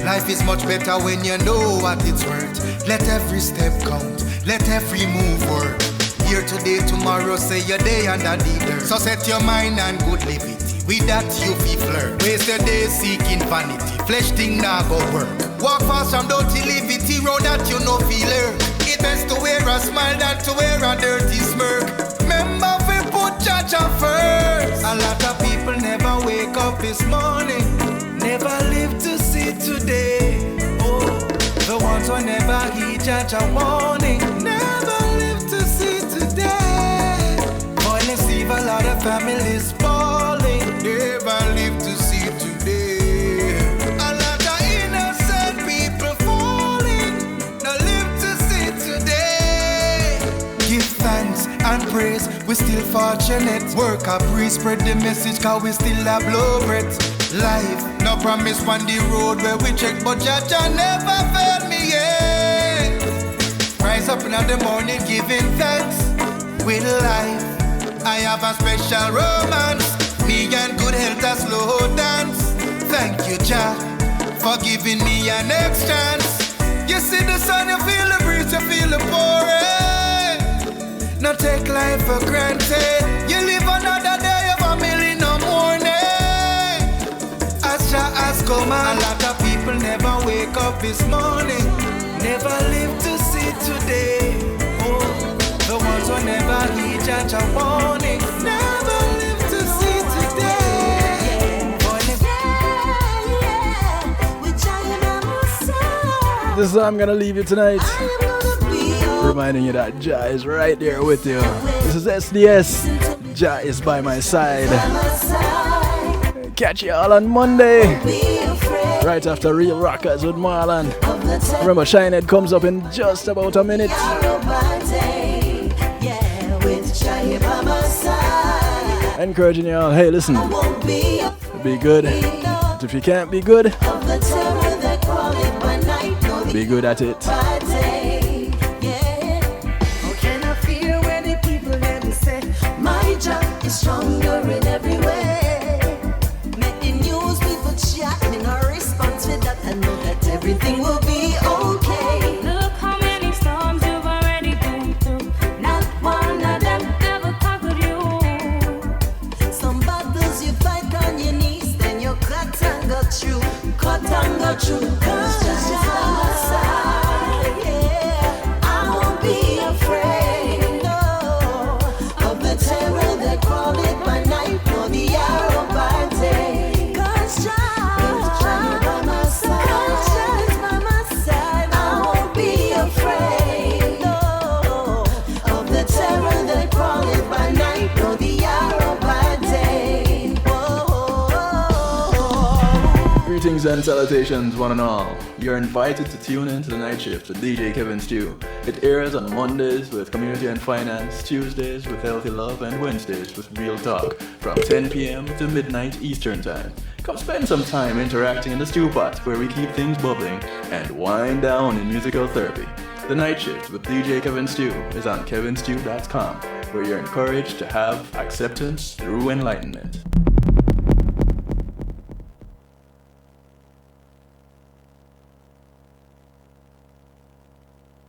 Life is much better when you know what it's worth. Let every step count, let every move work. Here today, tomorrow, say your day and a deeper. So set your mind and good livity. With that you feel flirt. Waste your days seeking vanity. Flesh thing now go work. Walk fast from dirty liberty road that you know feel hurt. It's best to wear a smile than to wear a dirty smirk. Remember we put Jaja first. A lot of people never wake up this morning, never live to see today. Oh, the ones who never heed Jaja warning, never live to see today. Boy, let's leave a lot of families falling, never live to see today. A lot of innocent people falling, not live to see today. Give thanks and praise, we still fortunate. Work a breeze, spread the message, cause we still have blow breath. Life, no promise on the road where we check, but Jaja never failed me yet. Rise up in the morning, giving thanks. With life, I have a special romance. Me and good health, a slow dance. Thank you, Jah, for giving me a next chance. You see the sun, you feel the breeze, you feel the pouring. Not take life for granted. You live another day of a million no morning. As Jah has come, a lot of people never wake up this morning, never live to see today. Oh, the ones who never heed Jah warning, never live to see today. This is how I'm gonna leave you tonight. Reminding you that Jah is right there with you. This is SDS. Jah is by my side. Catch you all on Monday, right after Real Rockers with Marlon. Remember, Shinehead comes up in just about a minute. Encouraging you all, hey, listen, be good. But if you can't be good, be good at it. Stronger in every way. Make the news people chat in a response to that. I know that everything will be okay. Look how many storms you've already been through. Not one of them ever conquered you. Some battles you fight on your knees, then you cut and go through. Cut and go through. Cause Jah is on my side. Yeah, I won't be afraid. No, of the terror that call it by night, nor the arrow by day. Cause Jah is by my side. Cause Jah is by my side. I won't be afraid, no, of the terror that call it by night, nor the arrow by day. Greetings and salutations, one and all. You're invited to tune in to the Night Shift with DJ Kevin Stew. It airs on Mondays with Community and Finance, Tuesdays with Healthy Love, and Wednesdays with Real Talk from 10 p.m. to midnight Eastern Time. Come spend some time interacting in the stew pot where we keep things bubbling and wind down in musical therapy. The Night Shift with DJ Kevin Stew is on kevinstew.com, where you're encouraged to have acceptance through enlightenment.